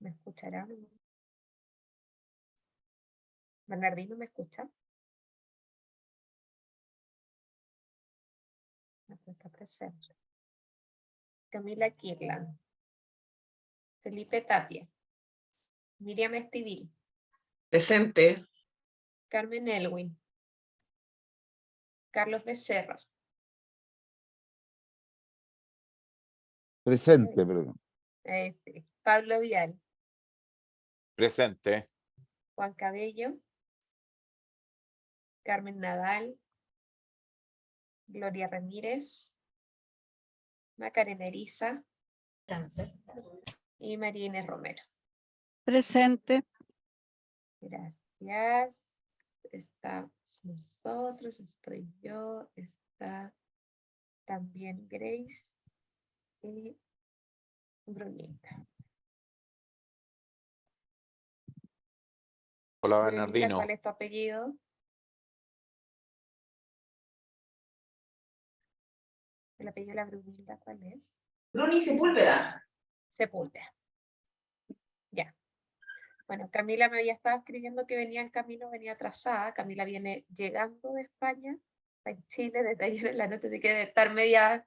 ¿Me escucharán? ¿Bernardino me escucha? No está presente. Camila Kirlan. Felipe Tapia. Miriam Estivil. Presente. Carmen Elwin. Carlos Becerra. Presente, perdón. Sí. Pablo Vidal. Presente. Juan Cabello. Carmen Nadal. Gloria Ramírez. Macarena Eriza. Y María Inés Romero. Presente. Gracias. Está nosotros, estoy yo, está también Grace y Brunita. Hola, Brunita, Bernardino. ¿cuál es tu apellido? ¿El apellido de la Brunilda cuál es? Bruni Sepúlveda. Sepúlveda. Ya. Bueno, Camila me había estado escribiendo que venía en camino, venía atrasada. Camila viene llegando de España, está en Chile desde ayer en la noche, así que debe estar media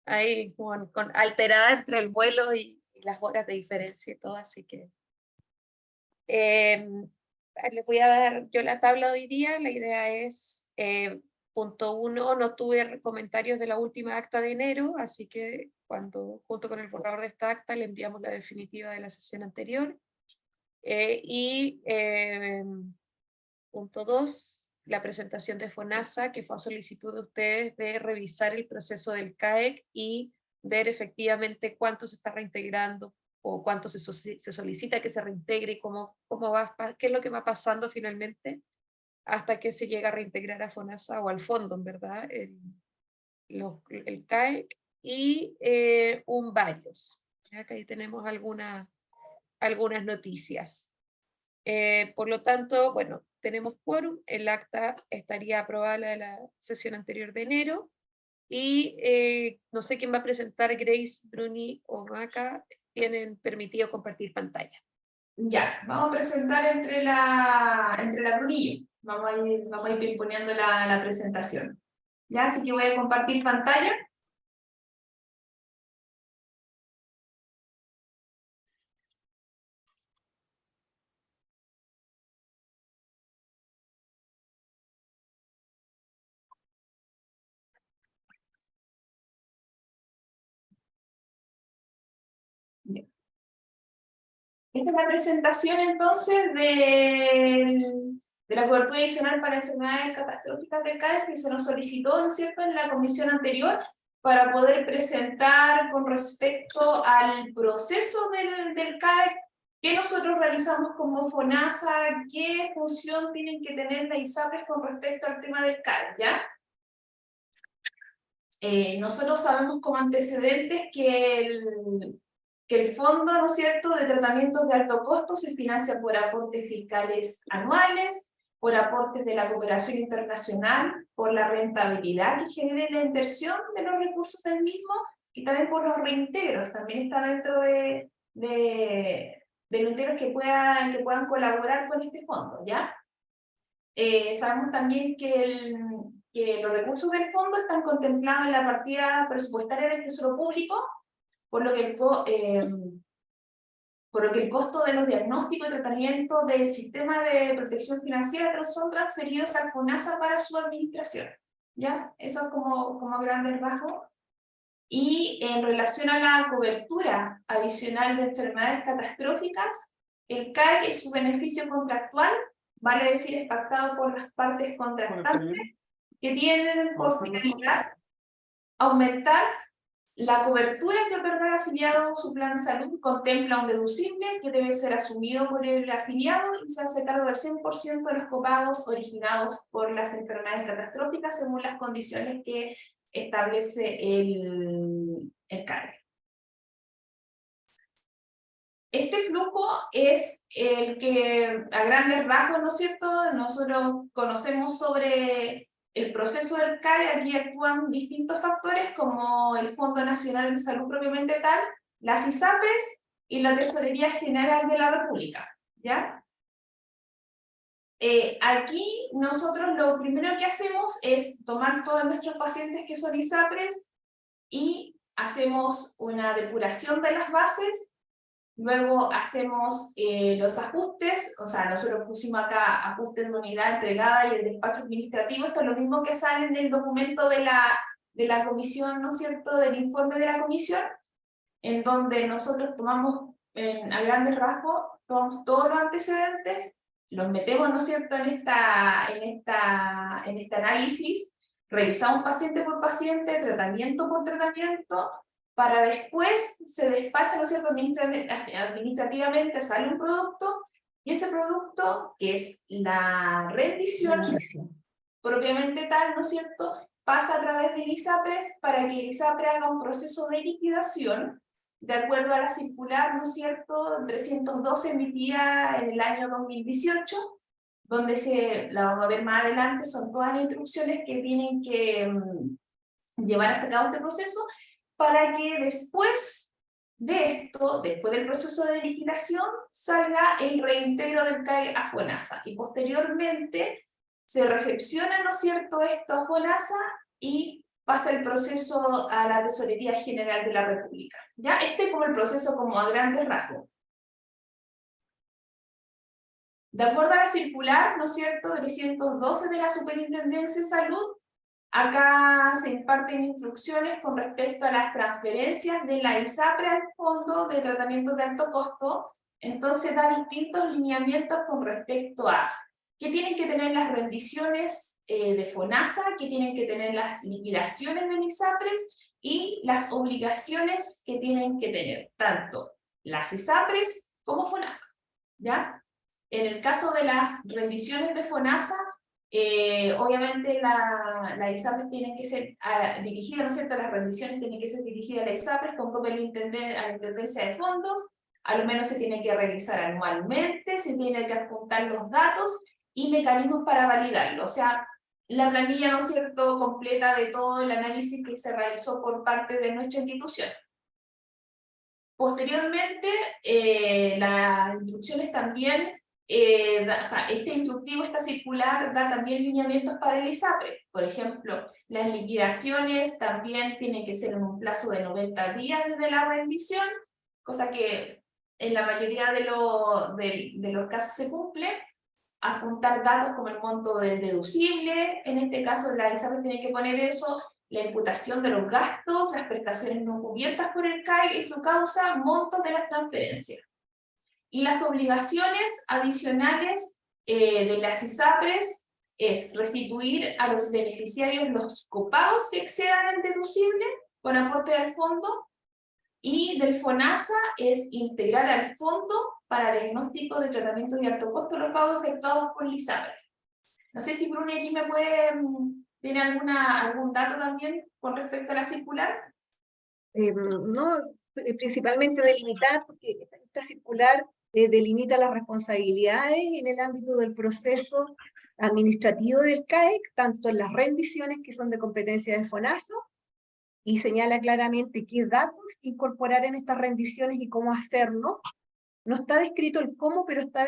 ahí con alterada entre el vuelo y las horas de diferencia y todo, así que les voy a dar yo la tabla de hoy día. La idea es, punto 1, no tuve comentarios de la última acta de enero, así que junto con el borrador de esta acta le enviamos la definitiva de la sesión anterior. Punto 2, la presentación de FONASA, que fue a solicitud de ustedes de revisar el proceso del CAEC y ver efectivamente cuánto se está reintegrando o cuánto se solicita que se reintegre y qué es lo que va pasando finalmente hasta que se llega a reintegrar a FONASA o al fondo, en verdad, el CAEC y un varios. Ya que ahí tenemos algunas noticias. Por lo tanto, bueno, tenemos quórum, el acta estaría aprobada la de la sesión anterior de enero, y no sé quién va a presentar, Grace, Bruni o Maca, tienen permitido compartir pantalla. Ya, vamos a presentar entre la Bruni y yo. Vamos a ir poniendo la presentación. Ya, así que voy a compartir pantalla. Esta es la presentación entonces de la cobertura adicional para enfermedades catastróficas del CAEC que se nos solicitó, ¿no es cierto?, en la comisión anterior para poder presentar con respecto al proceso del CAEC, qué nosotros realizamos como FONASA, qué función tienen que tener las ISAPRES con respecto al tema del CAEC, ¿ya? Nosotros sabemos como antecedentes que el fondo, ¿no es cierto?, de tratamientos de alto costo se financia por aportes fiscales anuales, por aportes de la cooperación internacional, por la rentabilidad que genere la inversión de los recursos del mismo y también por los reintegros. También está dentro de los reintegros que puedan colaborar con este fondo, ¿ya? Sabemos también que los recursos del fondo están contemplados en la partida presupuestaria del Tesoro Público, por lo que el costo de los diagnósticos y tratamiento del sistema de protección financiera son transferidos a FONASA para su administración, ¿ya? Eso es como a grandes rasgos. Y en relación a la cobertura adicional de enfermedades catastróficas, el CAEC y su beneficio contractual, vale decir, es pactado por las partes contractantes que tienen por finalidad aumentar la cobertura que otorga el afiliado. Su plan de salud contempla un deducible que debe ser asumido por el afiliado y se hace cargo del 100% de los copagos originados por las enfermedades catastróficas según las condiciones que establece el CAEC. Este flujo es el que a grandes rasgos, ¿no es cierto?, nosotros conocemos sobre el proceso del CAEC. Aquí actúan distintos factores como el Fondo Nacional de Salud propiamente tal, las ISAPRES y la Tesorería General de la República, ¿ya? Aquí nosotros lo primero que hacemos es tomar todos nuestros pacientes que son ISAPRES y hacemos una depuración de las bases. Luego hacemos los ajustes, o sea, nosotros pusimos acá ajustes de unidad entregada y el despacho administrativo. Esto es lo mismo que sale en el documento de la comisión, ¿no es cierto?, del informe de la comisión, en donde nosotros tomamos a grandes rasgos, tomamos todos los antecedentes, los metemos, ¿no es cierto?, en este análisis, revisamos paciente por paciente, tratamiento por tratamiento, para después se despacha, ¿no es cierto?, administrativamente sale un producto, y ese producto, que es la rendición propiamente tal, ¿no es cierto?, pasa a través del ISAPRES para que el ISAPRES haga un proceso de liquidación, de acuerdo a la circular, ¿no es cierto?, 312 emitida en el año 2018, donde la vamos a ver más adelante, son todas las instrucciones que tienen que llevar hasta cabo este proceso, para que después de esto, después del proceso de liquidación, salga el reintegro del CAE a FONASA, y posteriormente se recepciona, ¿no es cierto?, esto a FONASA, y pasa el proceso a la Tesorería General de la República. ¿Ya? Este es como el proceso como a grandes rasgos. De acuerdo a la circular, ¿no es cierto?, 312 de la Superintendencia de Salud, acá se imparten instrucciones con respecto a las transferencias de la ISAPRE al Fondo de Tratamientos de Alto Costo. Entonces da distintos lineamientos con respecto a qué tienen que tener las rendiciones de FONASA, qué tienen que tener las liquidaciones de ISAPRES y las obligaciones que tienen que tener tanto las ISAPRES como FONASA, ¿ya? En el caso de las rendiciones de FONASA, obviamente la ISAPRES tiene que ser dirigida, ¿no es cierto?, las rendiciones tienen que ser dirigidas a la ISAPRES con copia a la Intendencia de Fondos, a lo menos se tiene que revisar anualmente, se tiene que adjuntar los datos y mecanismos para validarlo, o sea, la planilla, ¿no es cierto?, completa de todo el análisis que se realizó por parte de nuestra institución. Posteriormente, las instrucciones también, o sea, este instructivo, esta circular, da también lineamientos para el ISAPRE. Por ejemplo, las liquidaciones también tienen que ser en un plazo de 90 días desde la rendición, cosa que en la mayoría de los casos se cumple. Adjuntar datos como el monto del deducible, en este caso la ISAPRE tiene que poner eso, la imputación de los gastos, las prestaciones no cubiertas por el CAE y su causa, montos de las transferencias. Y las obligaciones adicionales de las ISAPRES es restituir a los beneficiarios los copagos que excedan el deducible con aporte del fondo, y del FONASA es integrar al fondo para diagnóstico de tratamiento de alto costo los pagos efectuados por ISAPRES. No sé si Bruni aquí me puede, tiene algún dato también con respecto a la circular. No, principalmente delimitar, porque esta circular delimita las responsabilidades en el ámbito del proceso administrativo del CAEC, tanto en las rendiciones que son de competencia de FONASA, y señala claramente qué datos incorporar en estas rendiciones y cómo hacerlo. No está descrito el cómo, pero está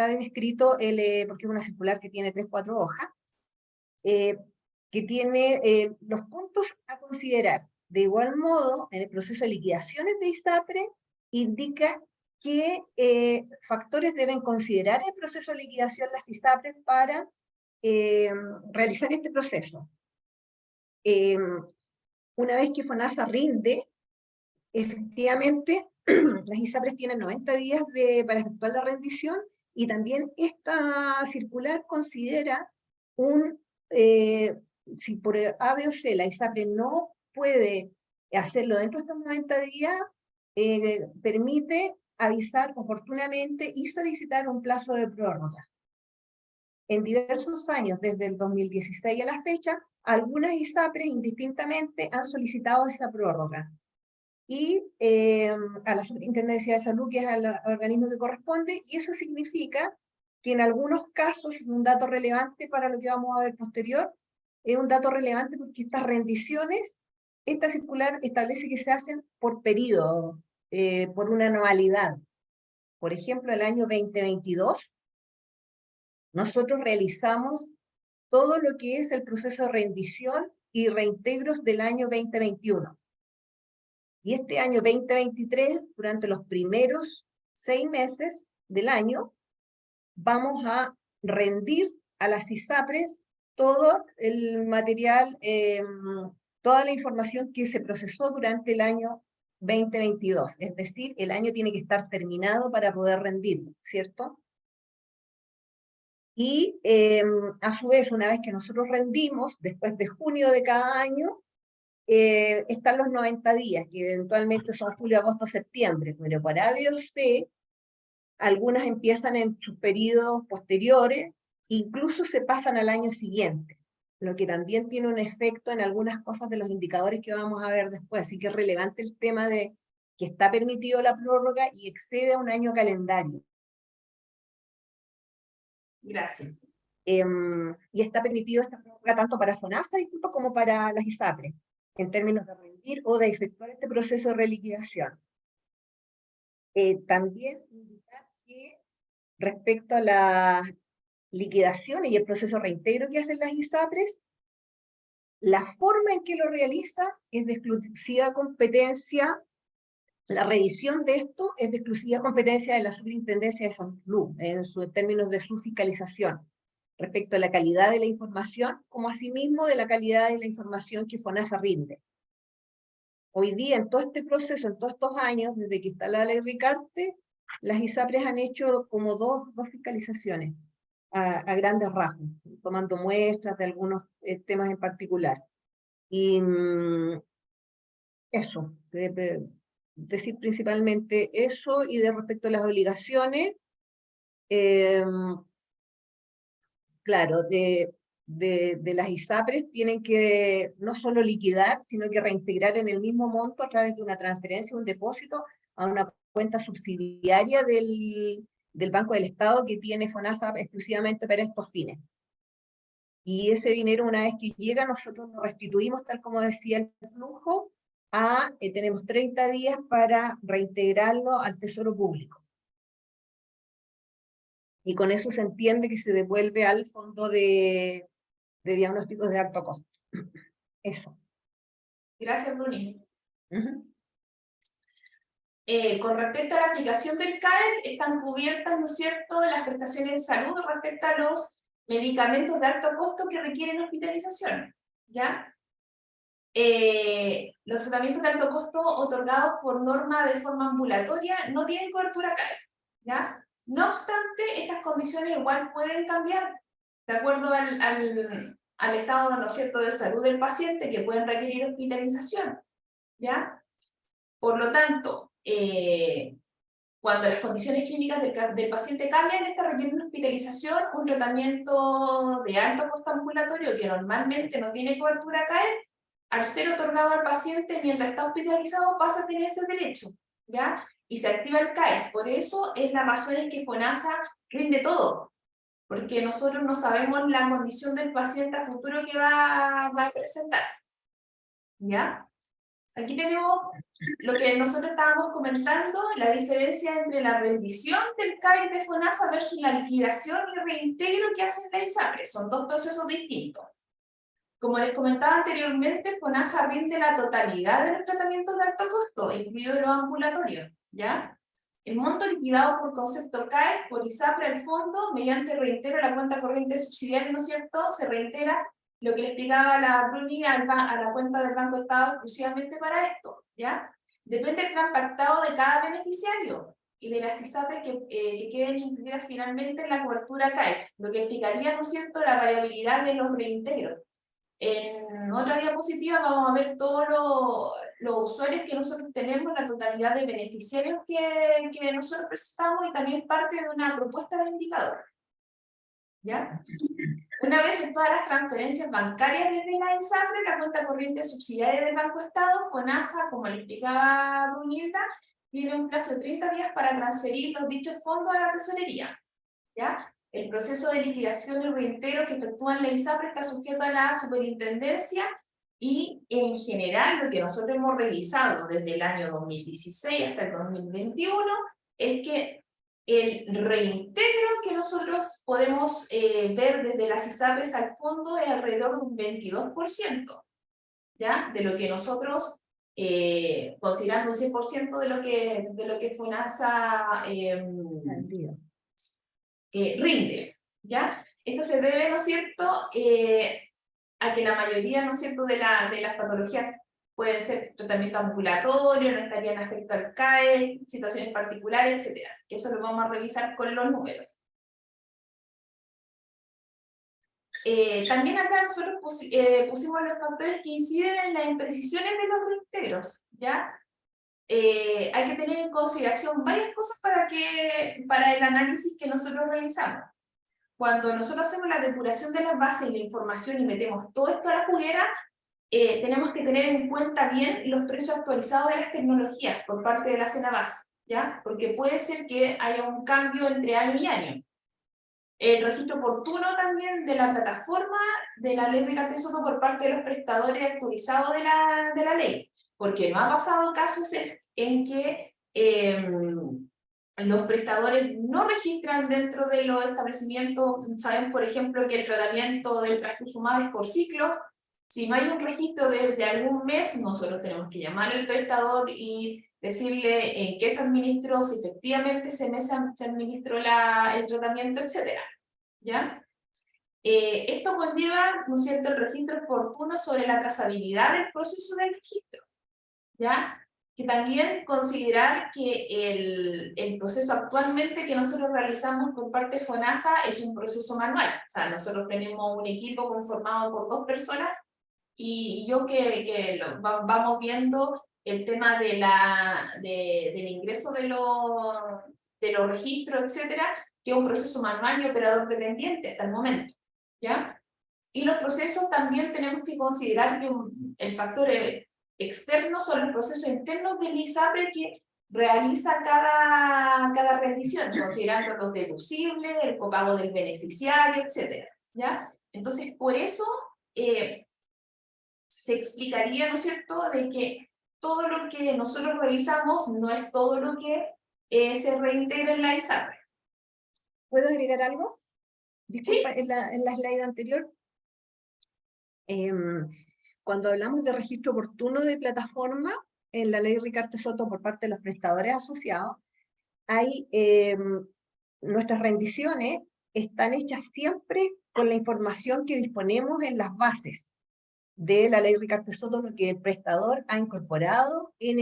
descrito, porque es una circular que tiene 3-4 hojas, que tiene los puntos a considerar. De igual modo, en el proceso de liquidaciones de ISAPRE, indica qué factores deben considerar en el proceso de liquidación las ISAPRES para realizar este proceso. Una vez que FONASA rinde, efectivamente, las ISAPRES tienen 90 días para efectuar la rendición, y también esta circular considera si por A, B o C la ISAPRE no puede hacerlo dentro de estos 90 días, permite avisar oportunamente y solicitar un plazo de prórroga. En diversos años, desde el 2016 a la fecha, algunas ISAPRES indistintamente han solicitado esa prórroga. Y a la Superintendencia de Salud, que es el organismo que corresponde, y eso significa que en algunos casos, es un dato relevante para lo que vamos a ver posterior, es un dato relevante porque estas rendiciones, esta circular establece que se hacen por periodo. por una anualidad. Por ejemplo, el año 2022, nosotros realizamos todo lo que es el proceso de rendición y reintegros del año 2021. Y este año 2023, durante los primeros 6 meses del año, vamos a rendir a las ISAPRES todo el material, toda la información que se procesó durante el año 2022. Es decir, el año tiene que estar terminado para poder rendirlo, ¿cierto? Y a su vez, una vez que nosotros rendimos, después de junio de cada año, están los 90 días, que eventualmente son julio, agosto, septiembre, pero para A, B o C, algunas empiezan en sus periodos posteriores, incluso se pasan al año siguiente, lo que también tiene un efecto en algunas cosas de los indicadores que vamos a ver después, así que es relevante el tema de que está permitido la prórroga y excede a un año calendario. Gracias. Y está permitido esta prórroga tanto para FONASA como para las ISAPRES, en términos de rendir o de efectuar este proceso de reliquidación. También indicar que respecto a las liquidaciones y el proceso de reintegro que hacen las ISAPRES, la forma en que lo realiza es de exclusiva competencia, la revisión de esto es de exclusiva competencia de la Superintendencia de Salud, en términos de su fiscalización, respecto a la calidad de la información, como asimismo de la calidad de la información que FONASA rinde. Hoy día, en todo este proceso, en todos estos años, desde que está la ley Ricarte, las ISAPRES han hecho como dos fiscalizaciones a grandes rasgos, tomando muestras de algunos temas en particular. Y eso, decir principalmente eso, y de respecto a las obligaciones, claro, de las ISAPRES tienen que no solo liquidar, sino que reintegrar en el mismo monto a través de una transferencia, un depósito, a una cuenta subsidiaria del Banco del Estado que tiene FONASA exclusivamente para estos fines. Y ese dinero, una vez que llega, nosotros lo restituimos, tal como decía el flujo, tenemos 30 días para reintegrarlo al Tesoro Público. Y con eso se entiende que se devuelve al Fondo de Diagnósticos de Alto Costo. Eso. Gracias, Bruni. Uh-huh. Con respecto a la aplicación del CAEC, están cubiertas, ¿no es cierto?, las prestaciones de salud respecto a los medicamentos de alto costo que requieren hospitalización, ¿ya? Los tratamientos de alto costo otorgados por norma de forma ambulatoria no tienen cobertura CAEC, ¿ya? No obstante, estas condiciones igual pueden cambiar de acuerdo al estado, ¿no es cierto?, de salud del paciente, que pueden requerir hospitalización, ¿ya? Por lo tanto, cuando las condiciones clínicas del paciente cambian, esta requiere una hospitalización, un tratamiento de alto costo ambulatorio que normalmente no tiene cobertura CAEC, al ser otorgado al paciente mientras está hospitalizado pasa a tener ese derecho, ¿ya? Y se activa el CAEC. Por eso es la razón en que FONASA rinde todo, porque nosotros no sabemos la condición del paciente a futuro que va a presentar, ¿ya? Aquí tenemos lo que nosotros estábamos comentando, la diferencia entre la rendición del CAEC de FONASA versus la liquidación y reintegro que hace la ISAPRES. Son dos procesos distintos. Como les comentaba anteriormente, FONASA rinde la totalidad de los tratamientos de alto costo, incluido los ambulatorios, ¿ya? El monto liquidado por concepto CAEC por ISAPRE al fondo, mediante reintegro a la cuenta corriente subsidiaria, ¿no es cierto?, se reintegra lo que le explicaba la Bruni a la cuenta del Banco de Estado exclusivamente para esto, ¿ya? Depende del plan pactado de cada beneficiario y de las ISAPRES que queden incluidas finalmente en la cobertura CAEC, lo que explicaría, ¿no es cierto?, la variabilidad de los reintegros. En otra diapositiva vamos a ver todos los usuarios que nosotros tenemos, la totalidad de beneficiarios que nosotros presentamos y también parte de una propuesta de indicador, ¿ya? Una vez efectuadas las transferencias bancarias desde la ISAPRE, la cuenta corriente subsidiaria del Banco Estado, FONASA, como le explicaba Brunilda, tiene un plazo de 30 días para transferir los dichos fondos a la tesorería, ¿ya? El proceso de liquidación y reintegro que efectúan la ISAPRE está sujeto a la superintendencia Y en general, lo que nosotros hemos revisado desde el año 2016 hasta el 2021 es que el reintegro que nosotros podemos ver desde las ISAPRES al fondo es alrededor de un 22%, ¿ya? De lo que nosotros, considerando un 100% de lo que FONASA rinde, ¿ya? Esto se debe, ¿no es cierto?, a que la mayoría, ¿no es cierto?, de las patologías pueden ser tratamiento ambulatorio, no estarían afecto al CAE, situaciones particulares, etcétera. Que eso lo vamos a revisar con los números. También acá nosotros pusimos los factores que inciden en las imprecisiones de los reintegros, ¿ya? Hay que tener en consideración varias cosas para el análisis que nosotros realizamos. Cuando nosotros hacemos la depuración de las bases y la información y metemos todo esto a la juguera, tenemos que tener en cuenta bien los precios actualizados de las tecnologías por parte de la Cenabase, ¿ya? Porque puede ser que haya un cambio entre año y año. El registro oportuno también de la plataforma de la ley Ricardo Soto por parte de los prestadores actualizados de la ley, porque no ha pasado casos en que los prestadores no registran dentro de los establecimientos. Saben, por ejemplo, que el tratamiento del trastuzumab es por ciclos. Si no hay un registro de algún mes, nosotros tenemos que llamar al prestador y decirle en qué se administró, si efectivamente ese mes se administró el tratamiento, etcétera, ¿ya? Esto conlleva, ¿no es cierto?, el registro oportuno sobre la trazabilidad del proceso del registro, ¿ya? Que también considerar que el proceso actualmente que nosotros realizamos por parte de FONASA es un proceso manual. O sea, nosotros tenemos un equipo conformado por 2 personas y yo vamos viendo el tema del ingreso de los registros, etcétera, que es un proceso manual y operador dependiente hasta el momento, ¿ya? Y los procesos también tenemos que considerar que el factor externo son los procesos internos del ISAPRE que realiza cada rendición, considerando los deducibles, el copago del beneficiario, etcétera, ¿ya? Entonces, por eso se explicaría, ¿no es cierto?, de que todo lo que nosotros revisamos no es todo lo que se reintegra en la ISAPRE. ¿Puedo agregar algo? Disculpa, ¿Sí? en la slide anterior, cuando hablamos de registro oportuno de plataforma, en la ley Ricardo Soto por parte de los prestadores asociados, hay nuestras rendiciones están hechas siempre con la información que disponemos en las bases de la ley Ricardo Soto, lo que el prestador ha incorporado en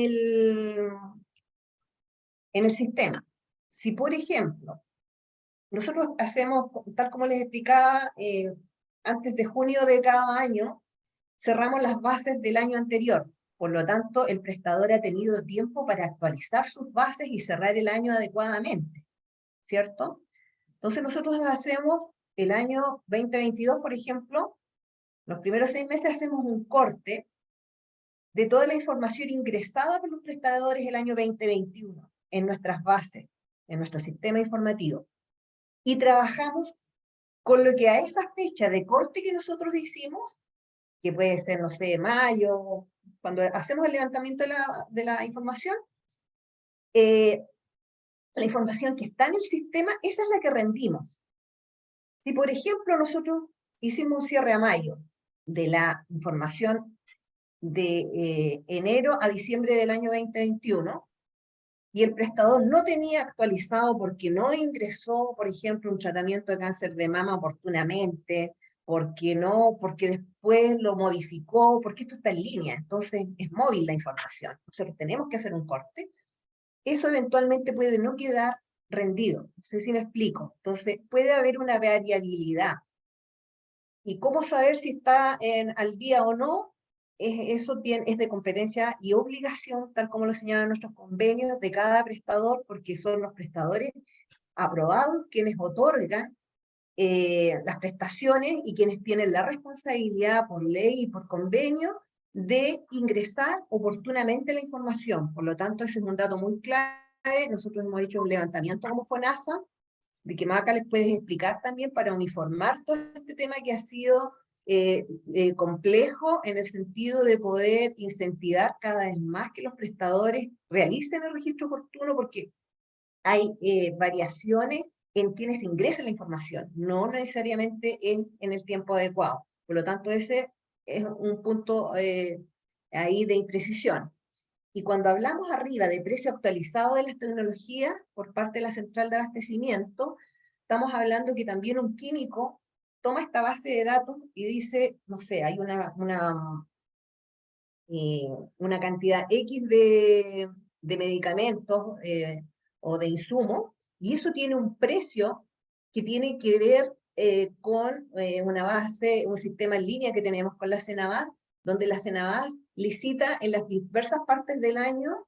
el sistema. Si, por ejemplo, nosotros hacemos, tal como les explicaba, antes de junio de cada año, cerramos las bases del año anterior. Por lo tanto, el prestador ha tenido tiempo para actualizar sus bases y cerrar el año adecuadamente, ¿cierto? Entonces nosotros hacemos el año 2022, por ejemplo, los primeros 6 meses hacemos un corte de toda la información ingresada por los prestadores el año 2021 en nuestras bases, en nuestro sistema informativo. Y trabajamos con lo que a esa fecha de corte que nosotros hicimos, que puede ser, no sé, mayo, cuando hacemos el levantamiento de la información, la información que está en el sistema, esa es la que rendimos. Si, por ejemplo, nosotros hicimos un cierre a mayo de la información de enero a diciembre del año 2021, y el prestador no tenía actualizado porque no ingresó, por ejemplo, un tratamiento de cáncer de mama oportunamente, porque después lo modificó, porque esto está en línea, entonces es móvil la información. Nosotros tenemos que hacer un corte. Eso eventualmente puede no quedar rendido. No sé si me explico. Entonces puede haber una variabilidad. ¿Y cómo saber si está al día o no? Eso es de competencia y obligación, tal como lo señalan nuestros convenios, de cada prestador, porque son los prestadores aprobados quienes otorgan las prestaciones y quienes tienen la responsabilidad por ley y por convenio de ingresar oportunamente la información. Por lo tanto, ese es un dato muy clave. Nosotros hemos hecho un levantamiento como FONASA, de que Maca les puedes explicar también para uniformar todo este tema que ha sido complejo en el sentido de poder incentivar cada vez más que los prestadores realicen el registro oportuno, porque hay variaciones en quienes ingresan la información, no necesariamente en el tiempo adecuado. Por lo tanto, ese es un punto ahí de imprecisión. Y cuando hablamos arriba de precio actualizado de las tecnologías por parte de la central de abastecimiento, estamos hablando que también un químico toma esta base de datos y dice, no sé, hay una cantidad X de medicamentos o de insumos, y eso tiene un precio que tiene que ver con una base, un sistema en línea que tenemos con la Cenabas, donde la Cenabas licita en las diversas partes del año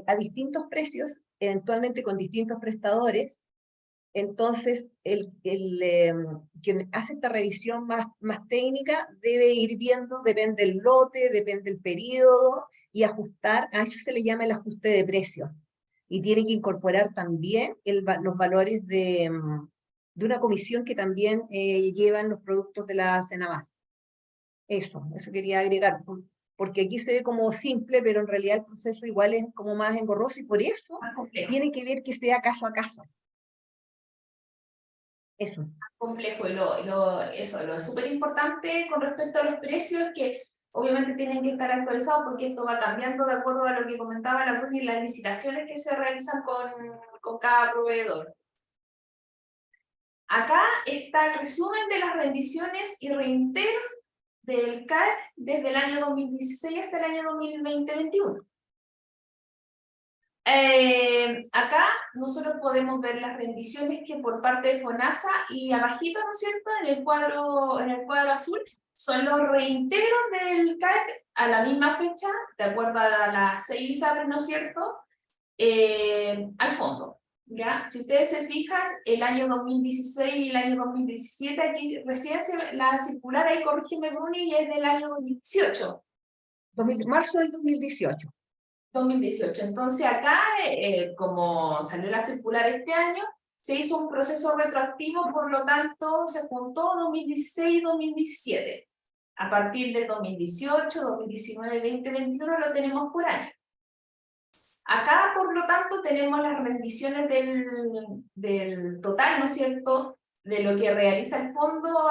a distintos precios, eventualmente con distintos prestadores. Entonces, quien hace esta revisión más técnica debe ir viendo, depende del lote, depende del periodo, y ajustar, a eso se le llama el ajuste de precios. Y tiene que incorporar también los valores de una comisión que también llevan los productos de la Cenabas. Eso quería agregar, porque aquí se ve como simple, pero en realidad el proceso igual es como más engorroso, y por eso tiene que ver que sea caso a caso. Eso. Complejo, y lo súper importante con respecto a los precios, que obviamente tienen que estar actualizados, porque esto va cambiando de acuerdo a lo que comentaba la Bruni, las licitaciones que se realizan con cada proveedor. Acá está el resumen de las rendiciones y reintegros del CAEC desde el año 2016 hasta el año 2020-21. Acá nosotros podemos ver las rendiciones que por parte de FONASA, y abajito, ¿no es cierto?, en el cuadro azul, son los reintegros del CAEC a la misma fecha, de acuerdo a las 6 ISAPRES, ¿no es cierto?, al fondo. ¿Ya? Si ustedes se fijan, el año 2016 y el año 2017, aquí recién la circular, ahí corrígeme Bruni, y es del año 2018. Marzo del 2018. 2018. Entonces acá, como salió la circular este año, se hizo un proceso retroactivo, por lo tanto se juntó 2016 y 2017. A partir del 2018, 2019, 2021 lo tenemos por año. Acá, por lo tanto, tenemos las rendiciones del total, ¿no es cierto?, de lo que realiza el fondo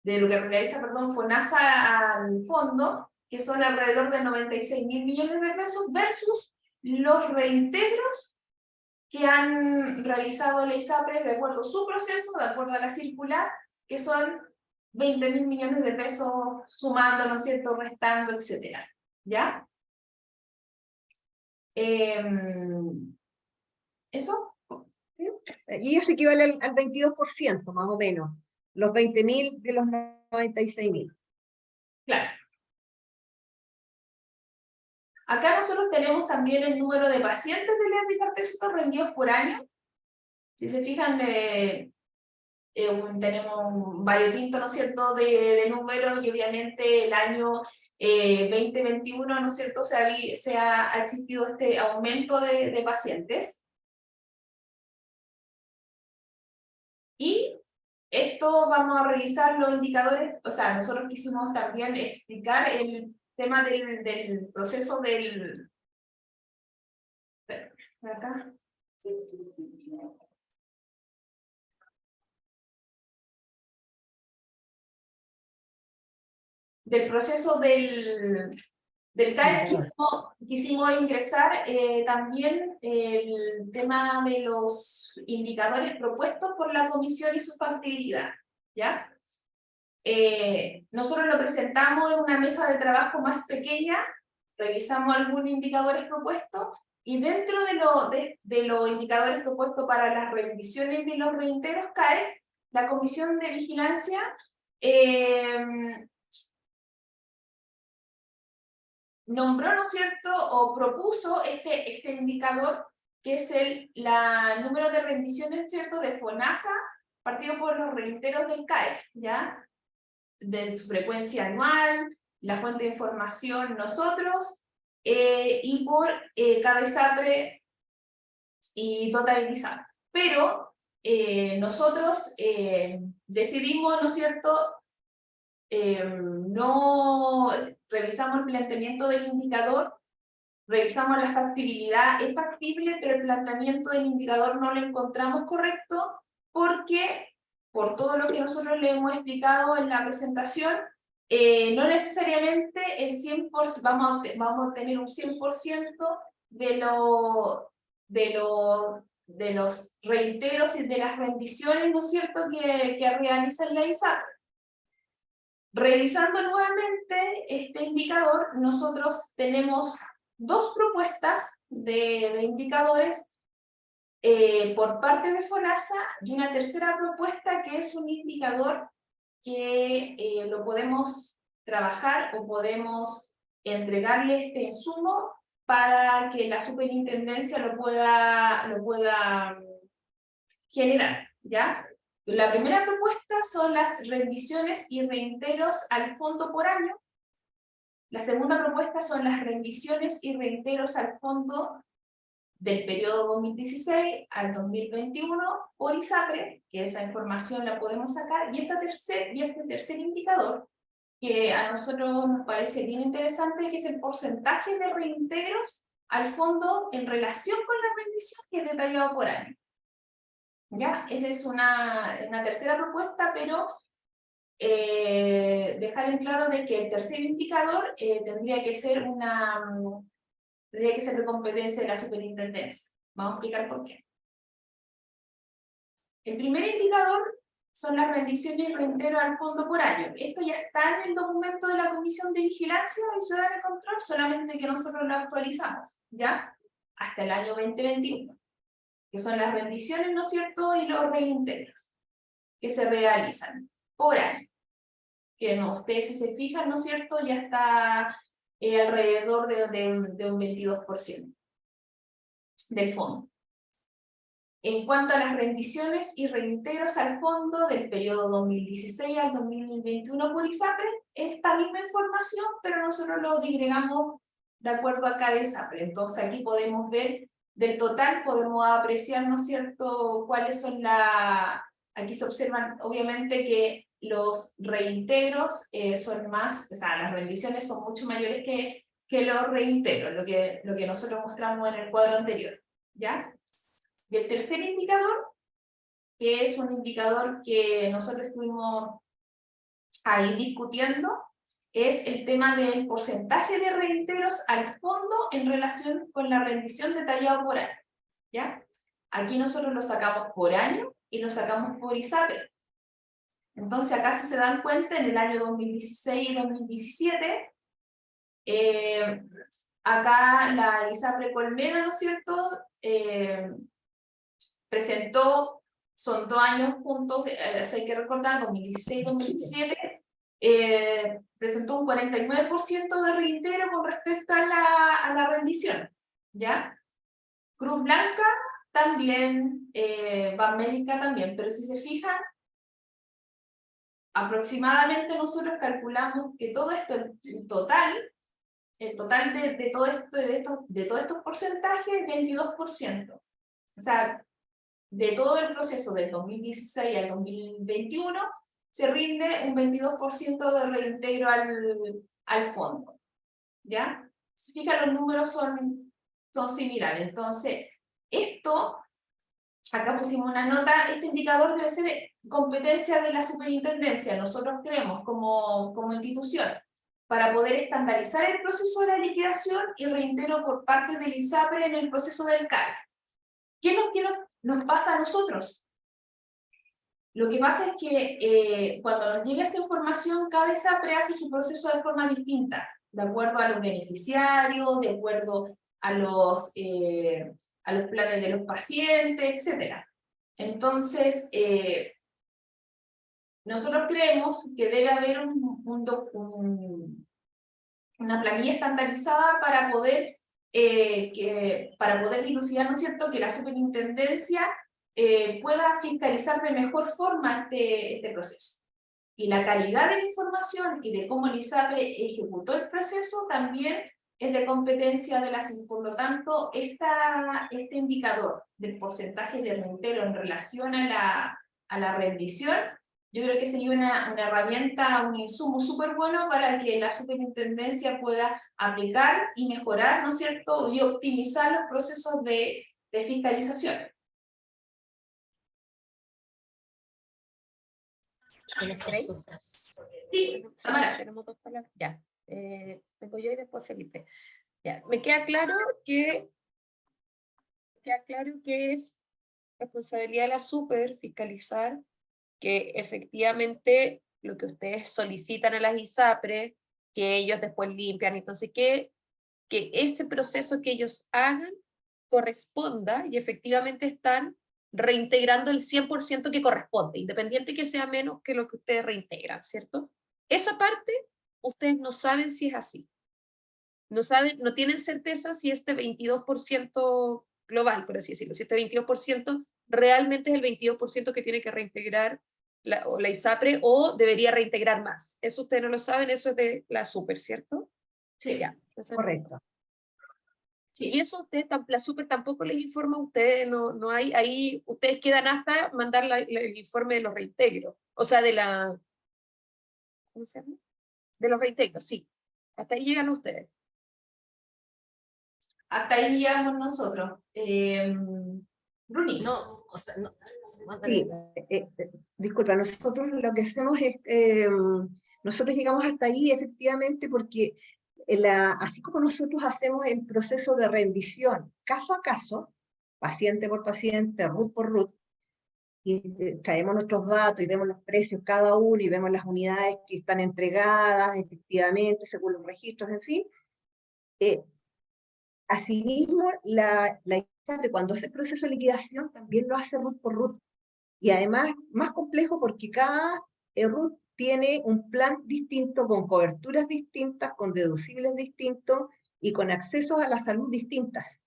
de lo que realiza, perdón, FONASA al fondo, que son alrededor de 96.000 millones de pesos, versus los reintegros que han realizado la ISAPRES de acuerdo a su proceso, de acuerdo a la circular, que son 20.000 millones de pesos, sumando, ¿no es cierto?, restando, etcétera. ¿Ya? ¿Eso? ¿Sí? Y eso equivale al 22%, más o menos. Los 20.000 de los 96.000. Claro. Acá nosotros tenemos también el número de pacientes de la bicartésico rendidos por año. Si se fijan, tenemos un variopinto, ¿no es cierto?, de números, y obviamente el año 2021, ¿no es cierto?, ha existido este aumento de pacientes. Y esto vamos a revisar los indicadores, o sea, nosotros quisimos también explicar el tema del proceso del... acá. Del proceso del CAEC quisimos ingresar también el tema de los indicadores propuestos por la comisión y su factibilidad, ¿ya? Nosotros lo presentamos en una mesa de trabajo más pequeña, revisamos algunos indicadores propuestos, y dentro de los indicadores propuestos para las rendiciones de los reintegros CAEC, la Comisión de Vigilancia nombró, ¿no es cierto?, o propuso este indicador, que es el número de rendiciones, ¿cierto?, de FONASA, partido por los reintegros del CAEC, ¿ya?, de su frecuencia anual, la fuente de información nosotros, y por cada ISAPRE y totalizar. Pero nosotros decidimos, ¿no es cierto?, no revisamos el planteamiento del indicador, revisamos la factibilidad, es factible, pero el planteamiento del indicador no lo encontramos correcto, porque por todo lo que nosotros le hemos explicado en la presentación, no necesariamente el 100%, vamos a tener un 100% de los reintegros y de las rendiciones, ¿no es cierto?, que realiza la ISAPRE. Revisando nuevamente este indicador, nosotros tenemos dos propuestas de indicadores por parte de FONASA y una tercera propuesta que es un indicador que lo podemos trabajar o podemos entregarle este insumo para que la superintendencia lo pueda generar, ¿ya? La primera propuesta son las rendiciones y reintegros al fondo por año. La segunda propuesta son las rendiciones y reintegros al fondo del periodo 2016 al 2021 por ISAPRE, que esa información la podemos sacar, y este tercer indicador, que a nosotros nos parece bien interesante, que es el porcentaje de reintegros al fondo en relación con la rendición, que es detallado por año. ¿Ya? Esa es una tercera propuesta, pero dejar en claro de que el tercer indicador tendría que ser de competencia de la superintendencia. Vamos a explicar por qué. El primer indicador son las rendiciones y reintegros al fondo por año. Esto ya está en el documento de la Comisión de Vigilancia y Ciudadana de Control, solamente que nosotros lo actualizamos, ¿ya? Hasta el año 2021. Que son las rendiciones, ¿no es cierto?, y los reintegros que se realizan por año. Que no, ustedes si se fijan, ¿no es cierto?, ya está alrededor de un 22% del fondo. En cuanto a las rendiciones y reintegros al fondo del periodo 2016 al 2021 por ISAPRE, esta misma información, pero nosotros lo disgregamos de acuerdo a cada ISAPRE. Entonces aquí podemos ver del total, podemos apreciar, ¿no es cierto?, cuáles son aquí se observan obviamente que los reintegros son más, o sea, las rendiciones son mucho mayores que los reintegros, lo que nosotros mostramos en el cuadro anterior, ¿ya? Y el tercer indicador, que es un indicador que nosotros estuvimos ahí discutiendo, es el tema del porcentaje de reintegros al fondo en relación con la rendición detallada por año, ¿ya? Aquí nosotros lo sacamos por año y lo sacamos por ISAPRE. Entonces acá, si se dan cuenta, en el año 2016 y 2017, acá la ISAPRE Colmena, ¿no es cierto?, presentó, son 2 años juntos, hay que recordar, 2016 y 2017, presentó un 49% de reintegro con respecto a la rendición, ¿ya? Cruz Blanca también, Banmédica también, pero si se fijan, aproximadamente nosotros calculamos que todo esto, el total de todo esto, de todos estos porcentajes es 22%. O sea, de todo el proceso del 2016 al 2021, se rinde un 22% de reintegro al fondo, ¿ya? Si fijan, los números son similares. Entonces, acá pusimos una nota, este indicador debe ser competencia de la superintendencia, nosotros creemos como institución, para poder estandarizar el proceso de la liquidación y reintegro por parte del ISAPRE en el proceso del CAC. ¿Qué nos pasa a nosotros? Lo que pasa es que cuando nos llega esa información, cada ISAPRE hace su proceso de forma distinta, de acuerdo a los beneficiarios, de acuerdo a los planes de los pacientes, etc. Entonces, nosotros creemos que debe haber una planilla estandarizada para poder dilucidar, ¿no es cierto?, que la superintendencia pueda fiscalizar de mejor forma este proceso. Y la calidad de la información y de cómo el ISAPRE ejecutó el proceso también es de competencia de la SIM. Por lo tanto, este indicador del porcentaje de reintegro en relación a la rendición, yo creo que sería una herramienta, un insumo súper bueno para que la superintendencia pueda aplicar y mejorar, ¿no es cierto?, y optimizar los procesos de fiscalización. Tienes consultas. Sí, Tamara. Tenemos dos palabras. Ya. Vengo yo y después Felipe. Ya. Me queda claro que es responsabilidad de la super fiscalizar que efectivamente lo que ustedes solicitan a las ISAPRE, que ellos después limpian, entonces que ese proceso que ellos hagan corresponda y efectivamente están reintegrando el 100% que corresponde, independiente que sea menos que lo que ustedes reintegran, ¿cierto? Esa parte, ustedes no saben si es así. No saben, no tienen certeza si este 22% global, por así decirlo, si este 22% realmente es el 22% que tiene que reintegrar la ISAPRE o debería reintegrar más. Eso ustedes no lo saben, eso es de la super, ¿cierto? Sí. Ya. Entonces, Correcto. Sí. y eso usted, la super tampoco les informa a ustedes, no hay, ahí ustedes quedan hasta mandar el informe de los reintegros, o sea, ¿cómo se llama? De los reintegros, sí. Hasta ahí llegan ustedes. Hasta ahí llegamos nosotros. Bruni. No, o sea, no. Sí, disculpa, nosotros lo que hacemos es, nosotros llegamos hasta ahí efectivamente porque así como nosotros hacemos el proceso de rendición caso a caso, paciente por paciente, RUT por RUT, y traemos nuestros datos y vemos los precios cada uno y vemos las unidades que están entregadas efectivamente según los registros, en fin. Asimismo, la ISAPRE cuando hace el proceso de liquidación también lo hace RUT por RUT. Y además, más complejo porque cada RUT tiene un plan distinto, con coberturas distintas, con deducibles distintos y con accesos a la salud distintas.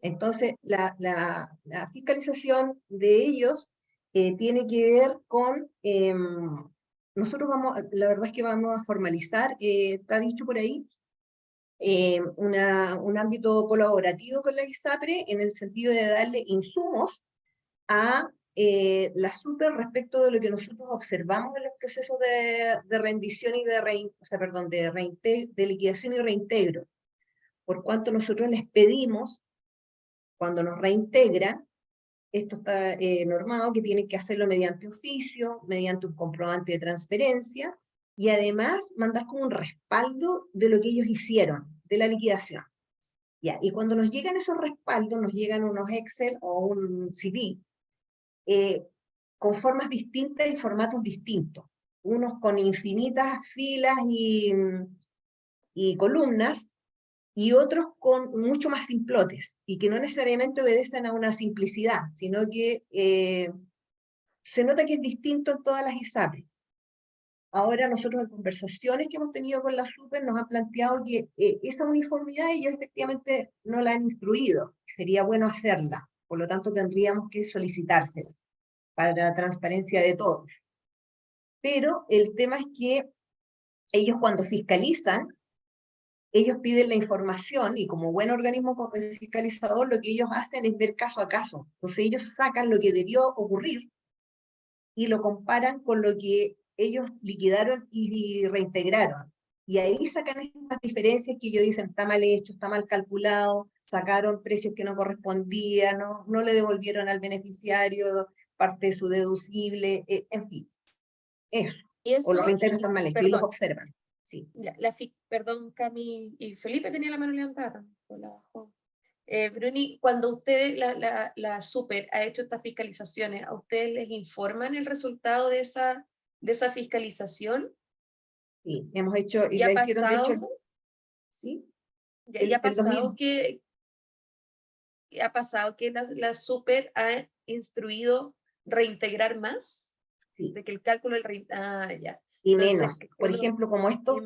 Entonces, la fiscalización de ellos tiene que ver con, nosotros la verdad es que vamos a formalizar, está dicho por ahí, un ámbito colaborativo con la ISAPRE en el sentido de darle insumos a la super respecto de lo que nosotros observamos en los procesos de rendición y de liquidación y reintegro. Por cuanto nosotros les pedimos, cuando nos reintegran, esto está normado, que tienen que hacerlo mediante oficio, mediante un comprobante de transferencia, y además mandar como un respaldo de lo que ellos hicieron, de la liquidación. Ya, y cuando nos llegan esos respaldos, nos llegan unos Excel o un CD, con formas distintas y formatos distintos, unos con infinitas filas y columnas, y otros con mucho más simplotes, y que no necesariamente obedecen a una simplicidad, sino que se nota que es distinto en todas las ISAPRE. Ahora nosotros en conversaciones que hemos tenido con la super nos han planteado que esa uniformidad ellos efectivamente no la han instruido, sería bueno hacerla, por lo tanto tendríamos que solicitársela para la transparencia de todos. Pero el tema es que ellos cuando fiscalizan, ellos piden la información y como buen organismo fiscalizador lo que ellos hacen es ver caso a caso. Entonces ellos sacan lo que debió ocurrir y lo comparan con lo que ellos liquidaron y reintegraron. Y ahí sacan estas diferencias que ellos dicen, está mal hecho, está mal calculado, sacaron precios que no correspondían, no le devolvieron al beneficiario parte de su deducible, en fin, eso. O los reintegros están mal hechos y los observan. Sí. Perdón, Cami y Felipe tenía la mano levantada. Bruni, cuando usted, la super, ha hecho estas fiscalizaciones, ¿a ustedes les informan el resultado de esa fiscalización? Sí, hemos hecho, y ¿Y ha la hicieron de hecho, pasado? ¿sí? ¿Y ha pasado que la super ha instruido reintegrar más? Sí. De que el cálculo del ya. Y Entonces, menos. Por ejemplo, como esto,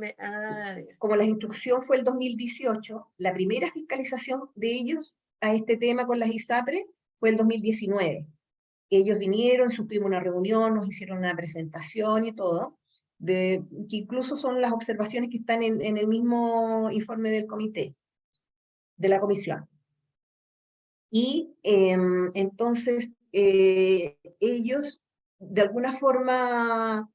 como la instrucción fue el 2018, la primera fiscalización de ellos a este tema con las ISAPRE fue el 2019. Ellos vinieron, supimos una reunión, nos hicieron una presentación y todo, que incluso son las observaciones que están en el mismo informe del comité, de la comisión. Y entonces ellos de alguna forma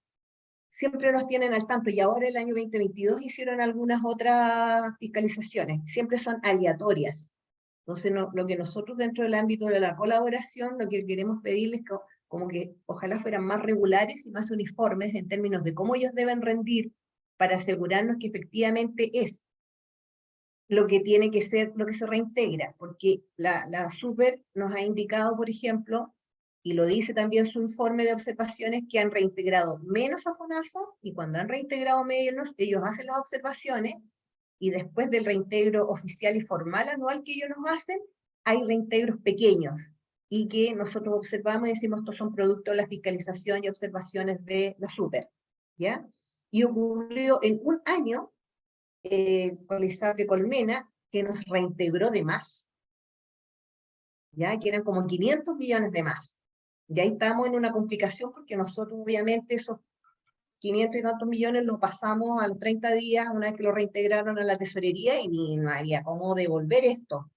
siempre nos tienen al tanto, y ahora el año 2022 hicieron algunas otras fiscalizaciones, siempre son aleatorias. Entonces lo que nosotros dentro del ámbito de la colaboración, lo que queremos pedirles como que ojalá fueran más regulares y más uniformes en términos de cómo ellos deben rendir para asegurarnos que efectivamente es lo que tiene que ser, lo que se reintegra, porque la Super nos ha indicado, por ejemplo, y lo dice también su informe de observaciones, que han reintegrado menos a FONASA, y cuando han reintegrado menos, ellos hacen las observaciones, y después del reintegro oficial y formal anual que ellos nos hacen, hay reintegros pequeños, y que nosotros observamos y decimos, estos son producto de la fiscalización y observaciones de la Super, ¿ya? Y ocurrió en un año, con la ISAPRE Colmena, que nos reintegró de más, ya que eran como 500 millones de más. Y ahí estamos en una complicación porque nosotros obviamente esos 500 y tantos millones los pasamos a los 30 días, una vez que lo reintegraron a la tesorería, y ni no había cómo devolver esto.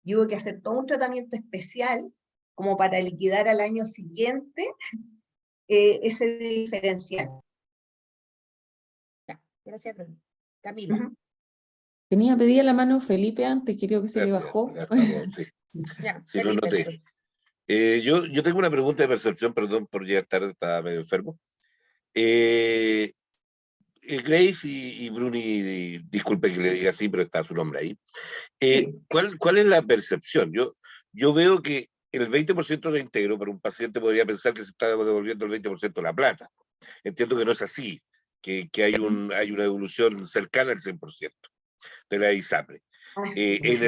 Y hubo que hacer todo un tratamiento especial como para liquidar al año siguiente ese diferencial. Ya, gracias, Bruno. Camila. Tenía pedida la mano Felipe antes, creo que se le bajó. Ya estamos, sí. Ya, Sí, lo Felipe, noté. entonces. Yo tengo una pregunta de percepción, perdón por llegar tarde, estaba medio enfermo. Grace y Bruni, disculpe que le diga así, pero está su nombre ahí. ¿Cuál es la percepción? Yo veo que el 20% de reintegro para un paciente podría pensar que se está devolviendo el 20% de la plata. Entiendo que no es así, que hay una devolución cercana al 100% de la ISAPRE. En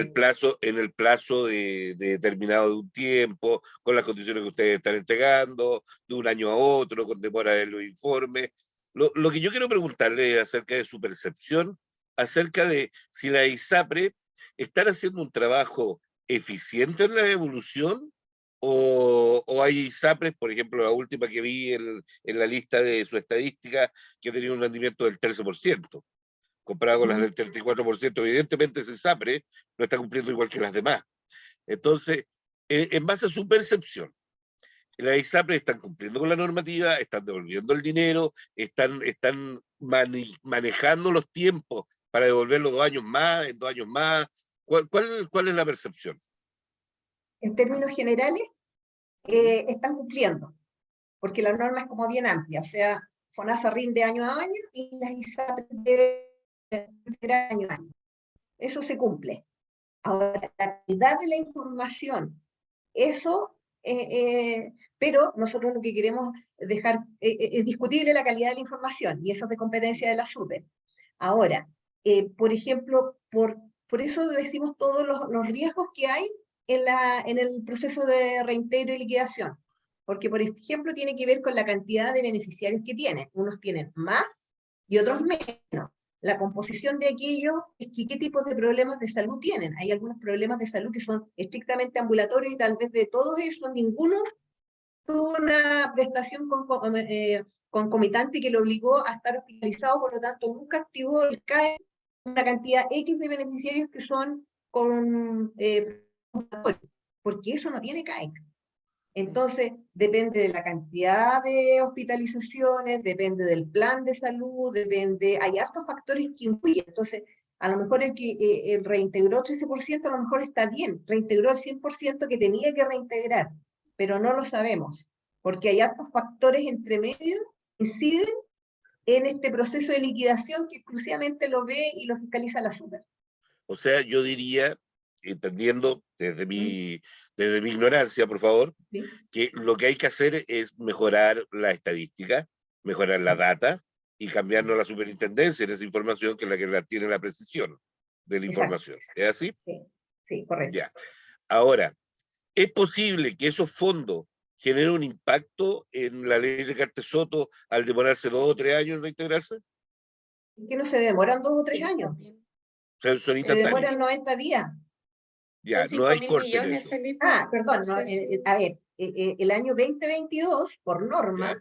el plazo de determinado de un tiempo, con las condiciones que ustedes están entregando, de un año a otro, con demora de los informes. Lo que yo quiero preguntarle es acerca de su percepción, acerca de si la ISAPRE están haciendo un trabajo eficiente en la devolución, o hay ISAPRES, por ejemplo, la última que vi en la lista de su estadística, que tenía un rendimiento del 13%. Comparado con las del 34%, evidentemente ese ISAPRE no está cumpliendo igual que las demás. Entonces, en base a su percepción, las ISAPRE están cumpliendo con la normativa, están devolviendo el dinero, están manejando los tiempos para devolverlo 2 años más, en 2 años más. ¿Cuál es la percepción? En términos generales, están cumpliendo, porque la norma es como bien amplia, o sea, FONASA rinde año a año y las ISAPRE deben año a año. Eso se cumple. Ahora, la calidad de la información, eso, pero nosotros lo que queremos dejar, es discutible la calidad de la información, y eso es de competencia de la SUPER. Ahora, por ejemplo, por eso decimos todos los riesgos que hay en el proceso de reintegro y liquidación, porque, por ejemplo, tiene que ver con la cantidad de beneficiarios que tienen. Unos tienen más y otros menos. La composición de aquello es que qué tipos de problemas de salud tienen. Hay algunos problemas de salud que son estrictamente ambulatorios, y tal vez de todos esos ninguno tuvo una prestación concomitante que lo obligó a estar hospitalizado, por lo tanto nunca activó el CAE, una cantidad X de beneficiarios que son porque eso no tiene CAE. Entonces, depende de la cantidad de hospitalizaciones, depende del plan de salud, hay hartos factores que influyen. Entonces, a lo mejor el que reintegró 13%, a lo mejor está bien, reintegró el 100% que tenía que reintegrar, pero no lo sabemos, porque hay hartos factores entre medio que inciden en este proceso de liquidación que exclusivamente lo ve y lo fiscaliza la SUPER. O sea, yo diría, entendiendo desde mi ignorancia, por favor, ¿Sí? que lo que hay que hacer es mejorar la estadística, mejorar la data y cambiarnos la superintendencia en esa información, que es la que tiene la precisión de la información. ¿Es así? Sí, sí, correcto. Ya. Ahora, ¿es posible que esos fondos generen un impacto en la ley de Cartesoto al demorarse 2 o 3 años en reintegrarse? ¿Es que no se demoran 2 o 3 años? O sea, son Se instantáneos. demoran 90 días. Ya, Son no hay 5.000 corte en millones, eso. Felipe. Perdón, No sé si- a ver, el año 2022, por norma, ¿Ya?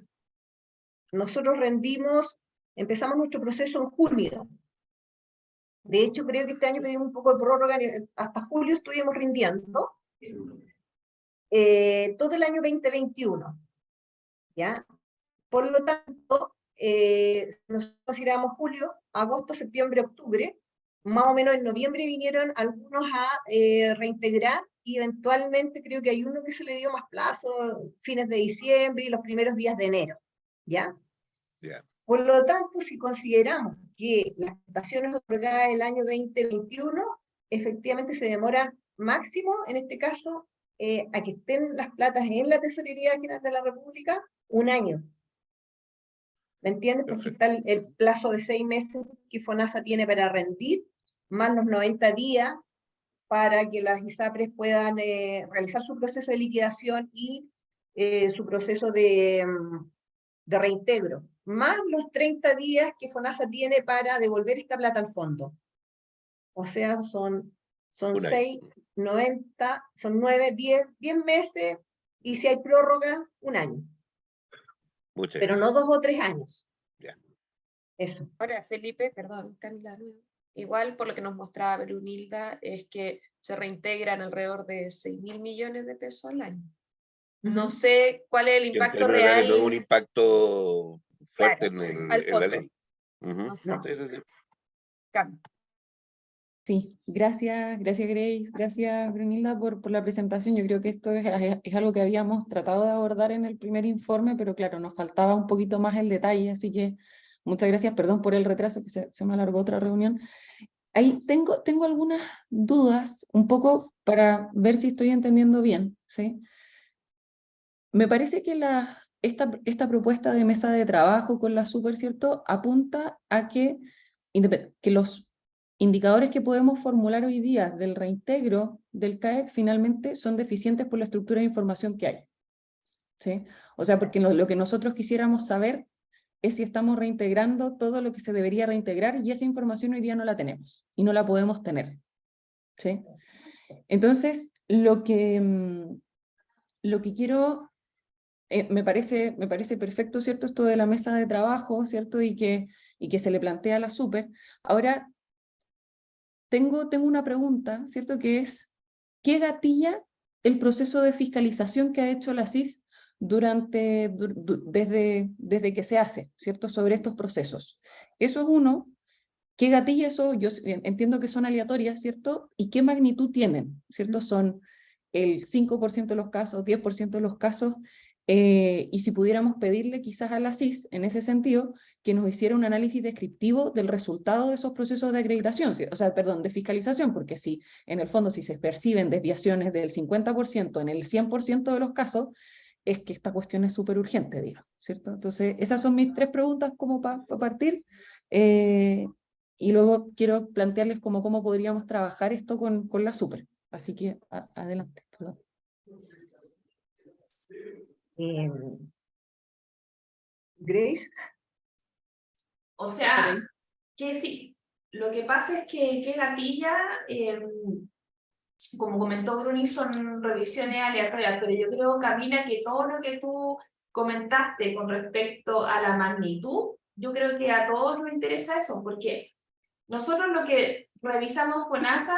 nosotros rendimos empezamos nuestro proceso en junio. De hecho, creo que este año pedimos un poco de prórroga, hasta julio estuvimos rindiendo. Todo el año 2021, ¿ya? Por lo tanto, nosotros iremos julio, agosto, septiembre, octubre, más o menos en noviembre vinieron algunos a reintegrar, y eventualmente creo que hay uno que se le dio más plazo, fines de diciembre y los primeros días de enero, ¿ya? Ya. Por lo tanto, si consideramos que las prestaciones otorgadas el año 2021, efectivamente se demoran máximo, en este caso, a que estén las platas en la Tesorería General de la República, un año. ¿Me entiendes? Porque está el plazo de 6 meses que FONASA tiene para rendir, más los 90 días para que las ISAPRES puedan realizar su proceso de liquidación y su proceso de reintegro, más los 30 días que FONASA tiene para devolver esta plata al fondo. O sea, son 6, 90, son 9, 10 meses, y si hay prórroga, un año. Muchas Pero gracias. no 2 o 3 años. Ya. Eso. Ahora, Felipe, perdón, Camila, igual por lo que nos mostraba Brunilda, es que se reintegran alrededor de 6.000 millones de pesos al año. No sé cuál es el Que en impacto términos reales real. no es un impacto fuerte Claro, en al la fondo. ley. Ujú. No sé. No. Sí, sí, sí. Cam. Sí, gracias Grace, gracias Brunilda por la presentación. Yo creo que esto es algo que habíamos tratado de abordar en el primer informe, pero claro, nos faltaba un poquito más el detalle, así que muchas gracias, perdón por el retraso, que se me alargó otra reunión. Ahí tengo algunas dudas, un poco para ver si estoy entendiendo bien, ¿sí? Me parece que esta propuesta de mesa de trabajo con la Super, ¿cierto?, apunta a que los indicadores que podemos formular hoy día del reintegro del CAEC finalmente son deficientes por la estructura de información que hay, ¿sí? O sea, porque lo que nosotros quisiéramos saber es si estamos reintegrando todo lo que se debería reintegrar, y esa información hoy día no la tenemos y no la podemos tener, ¿sí? Entonces, lo que quiero, me parece perfecto, ¿cierto?, esto de la mesa de trabajo, ¿cierto?, y que se le plantea a la Super. Ahora, tengo una pregunta, ¿cierto?, que es, ¿qué gatilla el proceso de fiscalización que ha hecho la CIS desde que se hace, ¿cierto?, sobre estos procesos? Eso es uno. ¿Qué gatilla eso? Yo entiendo que son aleatorias, ¿cierto? ¿Y qué magnitud tienen? ¿Cierto? Son el 5% de los casos, 10% de los casos, y si pudiéramos pedirle quizás a la CIS, en ese sentido, que nos hiciera un análisis descriptivo del resultado de esos procesos de acreditación, o sea, perdón, de fiscalización, porque si en el fondo si se perciben desviaciones del 50% en el 100% de los casos, es que esta cuestión es súper urgente, digo, ¿cierto? Entonces, esas son mis 3 preguntas como para partir, y luego quiero plantearles cómo podríamos trabajar esto con la Super. Así que, adelante, perdón. Grace. O sea, que sí, lo que pasa es que gatilla, como comentó Bruni, son revisiones aleatorias, pero yo creo, Camila, que todo lo que tú comentaste con respecto a la magnitud, yo creo que a todos nos interesa eso, porque nosotros lo que revisamos con ASA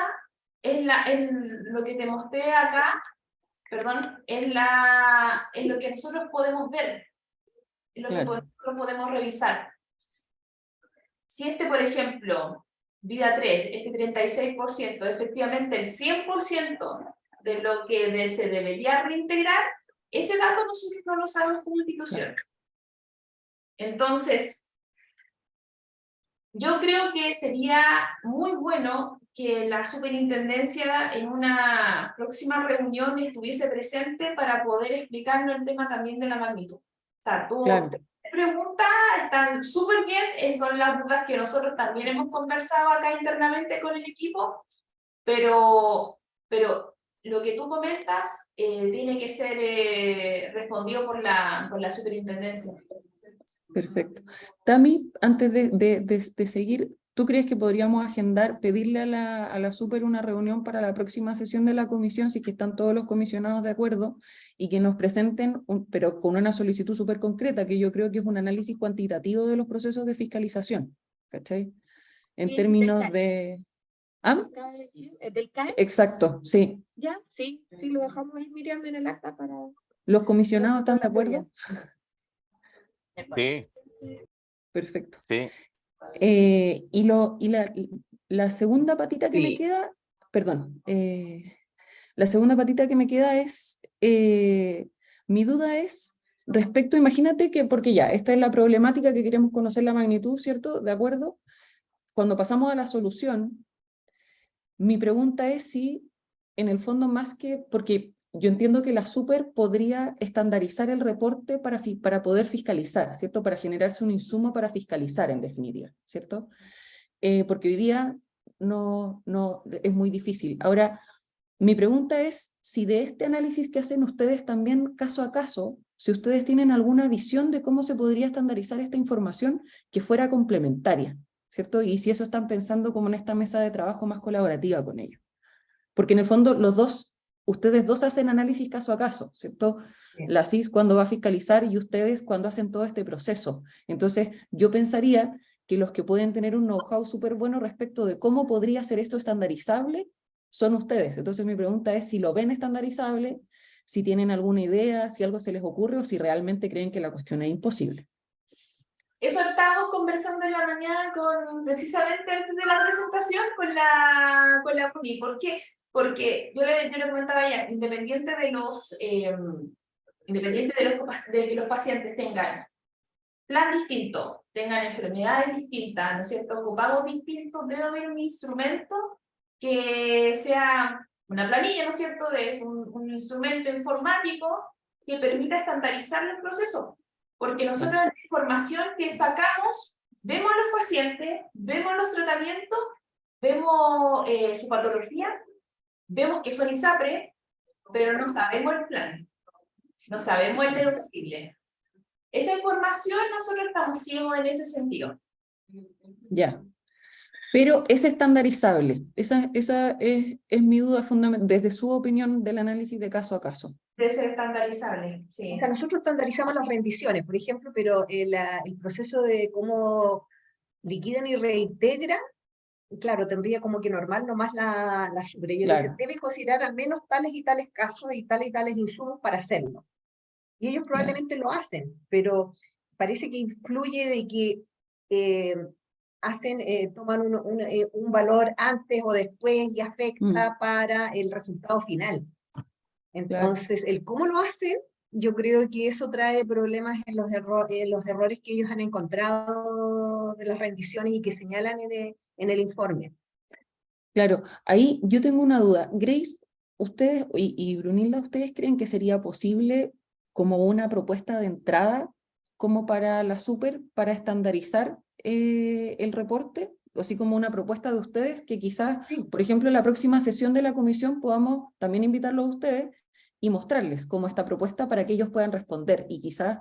es lo que te mostré acá, perdón, es lo que nosotros podemos ver, es lo que Claro. nosotros podemos revisar. Si por ejemplo, vida 3, este 36%, efectivamente el 100% de lo que se debería reintegrar, ese dato nosotros no lo sabemos como institución. Entonces, yo creo que sería muy bueno que la superintendencia en una próxima reunión estuviese presente para poder explicarnos el tema también de la magnitud. O sea, Claro. preguntas están súper bien, son las dudas que nosotros también hemos conversado acá internamente con el equipo, pero lo que tú comentas tiene que ser respondido por la superintendencia. Perfecto. Tami, antes de seguir, ¿tú crees que podríamos agendar, pedirle a la Super una reunión para la próxima sesión de la comisión, si que están todos los comisionados de acuerdo, y que nos presenten, pero con una solicitud súper concreta, que yo creo que es un análisis cuantitativo de los procesos de fiscalización, ¿cachai? En términos de... ¿Ah? ¿Del CAE? Exacto, sí. Ya, sí, lo dejamos ahí, Miriam, en el acta para... ¿Los comisionados están de acuerdo? Sí, Perfecto. sí. Y la segunda patita que me Sí. queda, perdón, la segunda patita que me queda es, mi duda es respecto, imagínate que, porque ya, esta es la problemática que queremos conocer la magnitud, ¿cierto? ¿De acuerdo? Cuando pasamos a la solución, mi pregunta es si, en el fondo, más que, porque yo entiendo que la Super podría estandarizar el reporte para poder fiscalizar, ¿cierto? Para generarse un insumo para fiscalizar, en definitiva, ¿cierto? Porque hoy día no es muy difícil. Ahora, mi pregunta es si de este análisis que hacen ustedes también caso a caso, si ustedes tienen alguna visión de cómo se podría estandarizar esta información que fuera complementaria, ¿cierto? Y si eso están pensando como en esta mesa de trabajo más colaborativa con ellos. Porque en el fondo ustedes dos hacen análisis caso a caso, ¿cierto? Bien. La CIS cuando va a fiscalizar y ustedes cuando hacen todo este proceso. Entonces, yo pensaría que los que pueden tener un know-how súper bueno respecto de cómo podría ser esto estandarizable son ustedes. Entonces, mi pregunta es si lo ven estandarizable, si tienen alguna idea, si algo se les ocurre o si realmente creen que la cuestión es imposible. Eso estábamos conversando en la mañana precisamente antes de la presentación con la Bruni. ¿Por qué? Porque yo le comentaba ya, independiente de que los pacientes tengan plan distinto, tengan enfermedades distintas, ¿no es cierto?, copagos distintos, debe haber un instrumento que sea una planilla, ¿no es cierto?, un instrumento informático que permita estandarizar los procesos. Porque nosotros en la información que sacamos, vemos a los pacientes, vemos los tratamientos, vemos su patología, vemos que son ISAPRE, pero no sabemos el plan, no sabemos el deducible. Esa información nosotros estamos ciegos en ese sentido. Ya. Pero es estandarizable. Esa es mi duda fundamental, desde su opinión del análisis de caso a caso. Debe ser estandarizable, sí. O sea, nosotros estandarizamos las rendiciones, por ejemplo, pero el proceso de cómo liquidan y reintegran, claro, tendría como que normal nomás la Super. Ellos Claro. dicen, debe considerar al menos tales y tales casos y tales insumos para hacerlo. Y ellos probablemente lo hacen, pero parece que influye de que toman un valor antes o después y afecta para el resultado final. Entonces, el cómo lo hacen, yo creo que eso trae problemas en los errores que ellos han encontrado de las rendiciones y que señalan en el informe. Claro, ahí yo tengo una duda. Grace, ustedes y Brunilda, ¿ustedes creen que sería posible como una propuesta de entrada como para la Super, para estandarizar el reporte? Así como una propuesta de ustedes que quizás, Sí. por ejemplo, en la próxima sesión de la comisión podamos también invitarlos a ustedes y mostrarles como esta propuesta para que ellos puedan responder y quizás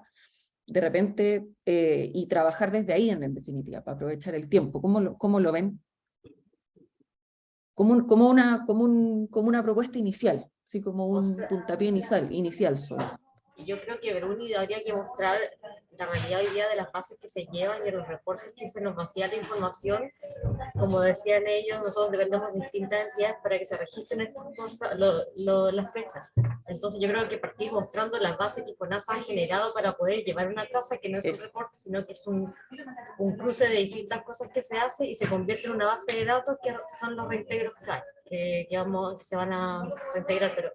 de repente y trabajar desde ahí en definitiva, para aprovechar el tiempo. ¿Cómo lo ven? Como una propuesta inicial, así como un puntapié inicial solo. Yo creo que Bruni habría que mostrar la realidad hoy día de las bases que se llevan y de los reportes que se nos vacía la información. Como decían ellos, nosotros dependemos de distintas entidades para que se registren estas cosas, las fechas. Entonces yo creo que partir mostrando las bases que FONASA ha generado para poder llevar una tasa que no es un reporte, sino que es un cruce de distintas cosas que se hace y se convierte en una base de datos que son los reintegros que se van a reintegrar, pero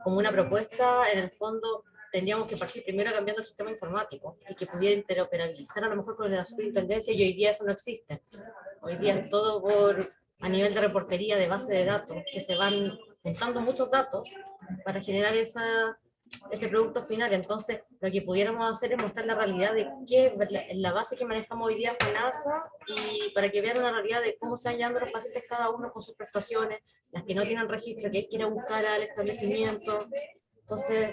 como una propuesta, en el fondo tendríamos que partir primero cambiando el sistema informático y que pudiera interoperabilizar a lo mejor con la superintendencia, y hoy día eso no existe. Hoy día es todo a nivel de reportería, de base de datos, que se van juntando muchos datos para generar ese producto final. Entonces, lo que pudiéramos hacer es mostrar la realidad de qué es la base que manejamos hoy día FONASA, y para que vean la realidad de cómo se van llevando los pacientes cada uno con sus prestaciones, las que no tienen registro, que hay que ir a buscar al establecimiento. Entonces,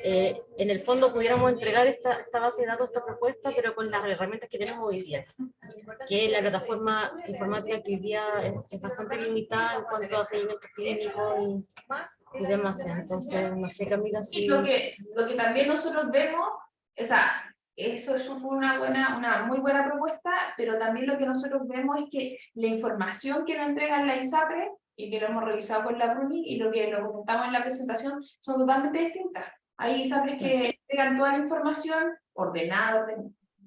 en el fondo pudiéramos entregar esta base de datos, esta propuesta, pero con las herramientas que tenemos hoy día, que la plataforma informática que hoy día es bastante limitada en cuanto a seguimiento clínico y demás. Entonces, no sé, Camila, Y si... lo que también nosotros vemos, o sea, eso es una muy buena propuesta, pero también lo que nosotros vemos es que la información que nos entregan la ISAPRE, y que lo hemos revisado con la Bruni, y lo que lo comentamos en la presentación, son totalmente distintas. Hay ISAPRES que entregan toda la información ordenada,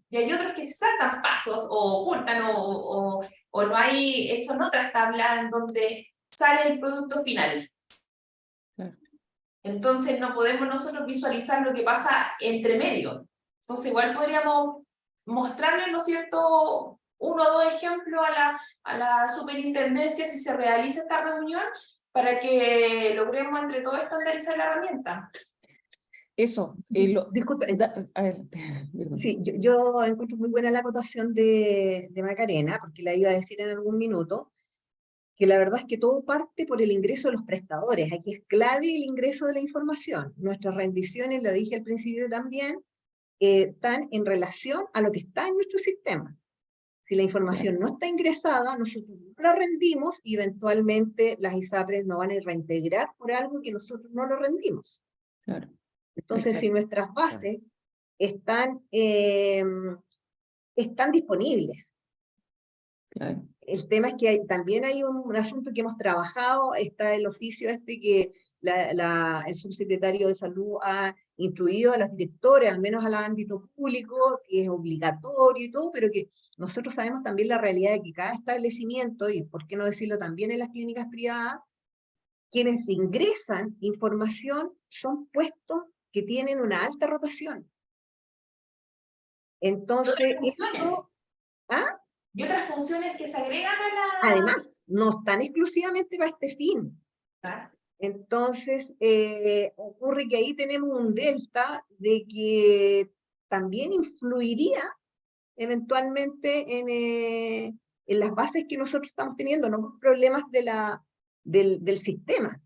y hay otros que se saltan pasos, o ocultan, o no hay, eso en otras tablas en donde sale el producto final. Entonces no podemos nosotros visualizar lo que pasa entre medio. Entonces igual podríamos mostrarle, ¿no es cierto?, uno o dos ejemplos a la superintendencia si se realiza esta reunión para que logremos entre todos estandarizar la herramienta. Eso. Disculpe, Adelante, perdón. sí, yo encuentro muy buena la acotación de Macarena, porque la iba a decir en algún minuto, que la verdad es que todo parte por el ingreso de los prestadores. Aquí es clave el ingreso de la información. Nuestras rendiciones, lo dije al principio también, están en relación a lo que está en nuestro sistema. Si la información no está ingresada, nosotros no la rendimos y eventualmente las ISAPRES no van a reintegrar por algo que nosotros no lo rendimos. Claro. Entonces, Exacto. si nuestras bases están disponibles. Claro. El tema es que también hay un asunto que hemos trabajado, está el oficio que el subsecretario de Salud ha instruido a los directores, al menos al ámbito público, que es obligatorio y todo, pero que nosotros sabemos también la realidad de que cada establecimiento, y por qué no decirlo también en las clínicas privadas, quienes ingresan información son puestos que tienen una alta rotación. Entonces, esto... ¿Ah? Y otras funciones que se agregan a la... Además, no están exclusivamente para este fin. ¿Ah? Entonces, ocurre que ahí tenemos un delta de que también influiría eventualmente en las bases que nosotros estamos teniendo, no por problemas del sistema,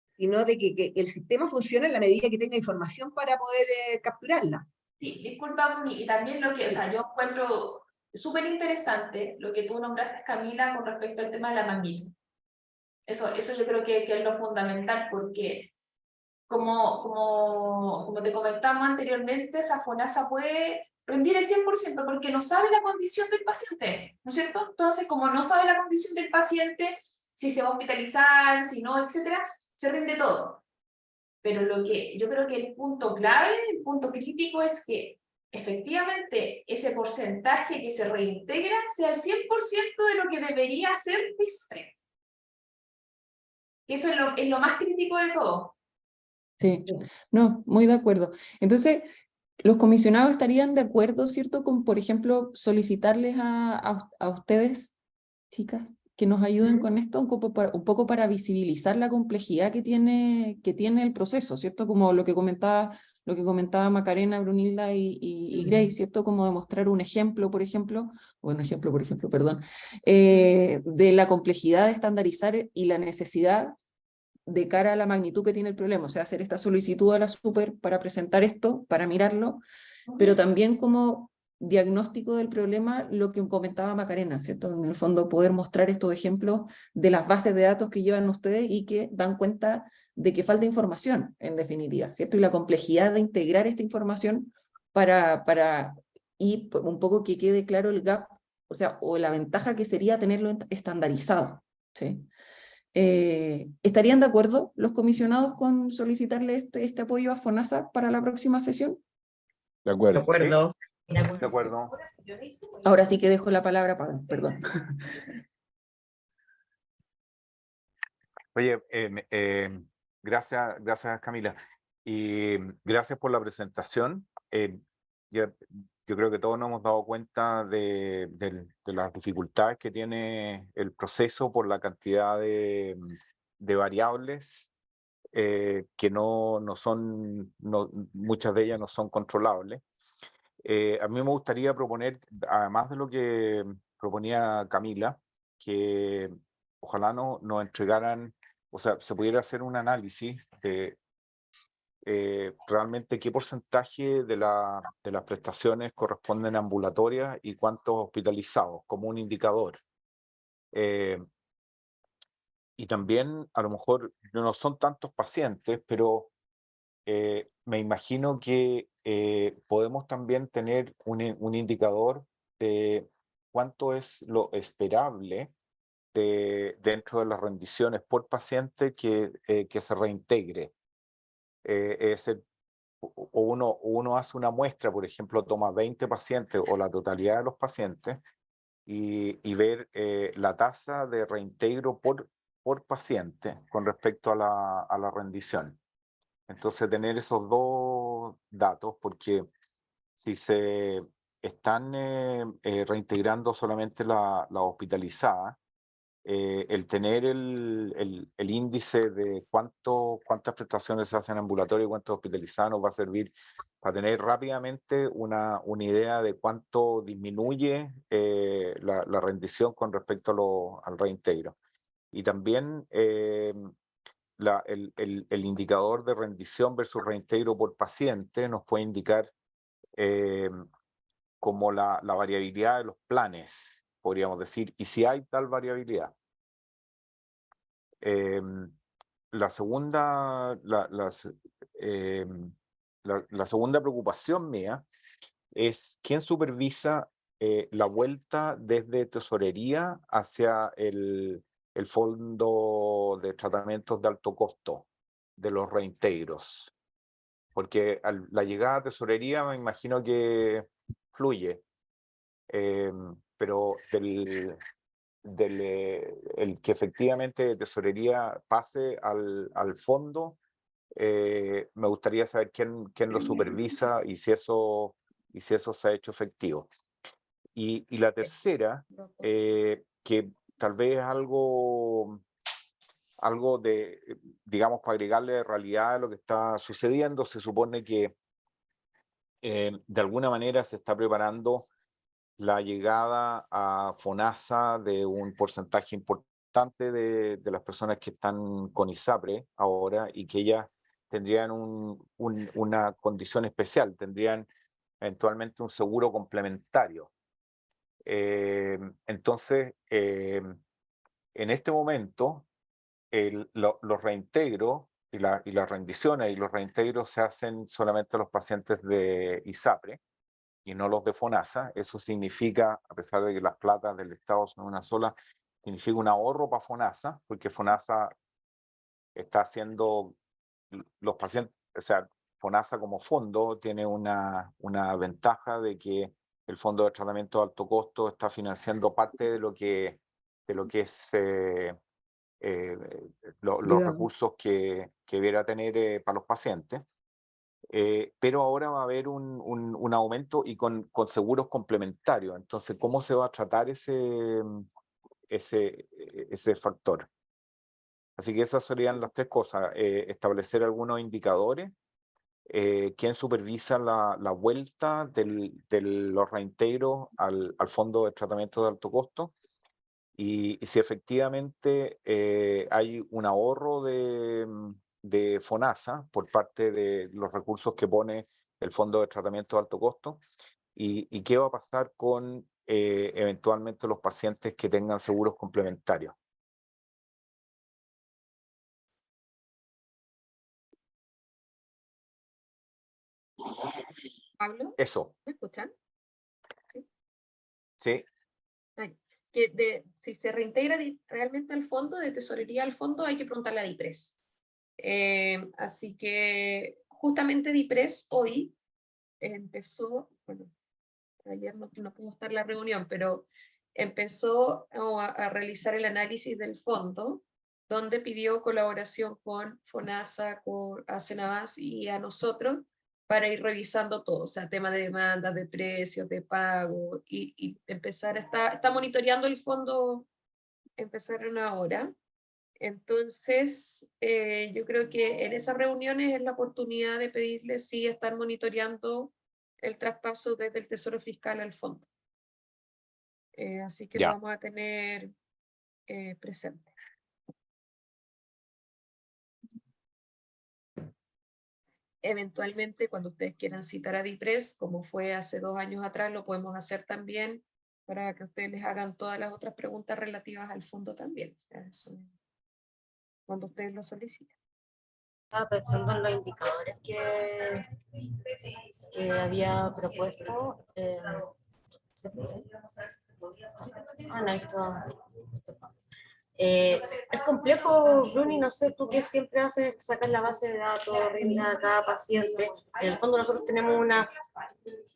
sino de que el sistema funcione en la medida que tenga información para poder capturarla. Sí, disculpa, y también lo que, o sea, yo encuentro súper interesante lo que tú nombraste, Camila, con respecto al tema de la magnitud. Eso yo creo que es lo fundamental, porque como te comentamos anteriormente, esa FONASA puede rendir el 100% porque no sabe la condición del paciente, ¿no es cierto? Entonces, como no sabe la condición del paciente, si se va a hospitalizar, si no, etcétera, se rinde todo. Pero lo que yo creo que el punto clave, el punto crítico es que efectivamente ese porcentaje que se reintegra sea el 100% de lo que debería ser PISPRE. Eso es lo más crítico de todo. Sí, no, muy de acuerdo. Entonces, los comisionados estarían de acuerdo, ¿cierto?, con, por ejemplo, solicitarles a ustedes, chicas, que nos ayuden con esto un poco para visibilizar la complejidad que tiene el proceso, ¿cierto? Como lo que comentaba Macarena, Brunilda y Grace, ¿cierto? Como demostrar un ejemplo, perdón, de la complejidad de estandarizar y la necesidad de cara a la magnitud que tiene el problema, o sea, hacer esta solicitud a la super para presentar esto, para mirarlo, pero también como diagnóstico del problema, lo que comentaba Macarena, ¿cierto? En el fondo poder mostrar estos ejemplos de las bases de datos que llevan ustedes y que dan cuenta de que falta información, en definitiva, ¿cierto? Y la complejidad de integrar esta información y un poco que quede claro el gap, o sea, o la ventaja que sería tenerlo estandarizado, ¿sí? ¿Estarían de acuerdo los comisionados con solicitarle este apoyo a FONASA para la próxima sesión? De acuerdo. De acuerdo. De acuerdo. Ahora sí que dejo la palabra, perdón. Oye, gracias Camila. Y gracias por la presentación. Yo creo que todos nos hemos dado cuenta de las dificultades que tiene el proceso por la cantidad de variables que muchas de ellas no son controlables. A mí me gustaría proponer, además de lo que proponía Camila, que ojalá nos entregaran, o sea, se pudiera hacer un análisis de realmente qué porcentaje de las prestaciones corresponden a ambulatorias y cuántos hospitalizados, como un indicador. Y también, a lo mejor, no son tantos pacientes, pero me imagino que podemos también tener un indicador de cuánto es lo esperable dentro de las rendiciones por paciente que se reintegre. Es decir, uno hace una muestra, por ejemplo, toma 20 pacientes o la totalidad de los pacientes y ver la tasa de reintegro por paciente con respecto a la rendición. Entonces, tener esos dos datos, porque si se están reintegrando solamente la hospitalizada, el tener el índice de cuántas prestaciones se hacen en ambulatorio y cuántos hospitalizados nos va a servir para tener rápidamente una idea de cuánto disminuye la rendición con respecto al reintegro. Y también el indicador de rendición versus reintegro por paciente nos puede indicar como la variabilidad de los planes, podríamos decir, y si hay tal variabilidad. La segunda preocupación mía es quién supervisa la vuelta desde tesorería hacia el fondo de tratamientos de alto costo de los reintegros. Porque la llegada a tesorería me imagino que fluye, pero el que efectivamente de tesorería pase al fondo, me gustaría saber quién lo supervisa y si eso se ha hecho efectivo. Y la tercera, que tal vez algo de, digamos, para agregarle realidad a lo que está sucediendo, se supone que de alguna manera se está preparando la llegada a FONASA de un porcentaje importante de las personas que están con ISAPRE ahora y que ellas tendrían una condición especial, tendrían eventualmente un seguro complementario. Entonces, en este momento, los reintegros y las rendiciones y los reintegros se hacen solamente a los pacientes de ISAPRE y no los de FONASA. Eso significa, a pesar de que las platas del Estado son una sola, significa un ahorro para FONASA, porque FONASA está haciendo los pacientes, o sea, FONASA como fondo tiene una ventaja de que el Fondo de Tratamiento de Alto Costo está financiando parte de lo que es los recursos que debiera tener para los pacientes. Pero ahora va a haber un aumento y con seguros complementarios. Entonces, ¿cómo se va a tratar ese factor? Así que esas serían las tres cosas. Establecer algunos indicadores. ¿Quién supervisa la vuelta de los reintegros al fondo de tratamiento de alto costo? Y si efectivamente hay un ahorro de FONASA por parte de los recursos que pone el Fondo de Tratamiento de Alto Costo, y qué va a pasar con eventualmente los pacientes que tengan seguros complementarios. Pablo, Eso, ¿me escuchan? sí. Si se reintegra realmente al fondo, de tesorería al fondo, hay que preguntarle a DIPRES. Así que justamente DIPRES hoy empezó, bueno, ayer no pudo estar la reunión, pero empezó a realizar el análisis del fondo, donde pidió colaboración con FONASA, con Acenabas y a nosotros, para ir revisando todo, o sea, tema de demandas, de precios, de pago, y empezar, está monitoreando el fondo, empezaron ahora. Entonces, yo creo que en esas reuniones es la oportunidad de pedirles si están monitoreando el traspaso desde el Tesoro Fiscal al fondo. Así que lo Ya. vamos a tener presente. eventualmente cuando ustedes quieran citar a DIPRES, como fue hace 2 años atrás, lo podemos hacer también para que ustedes les hagan todas las otras preguntas relativas al fondo también. O sea, eso, cuando ustedes lo soliciten. Estaba pensando en los indicadores que había propuesto. ¿Se fue? Ah, no, esto. Es complejo, Bruni, no sé, tú que siempre haces, sacas la base de datos, rindes a cada paciente. En el fondo nosotros tenemos una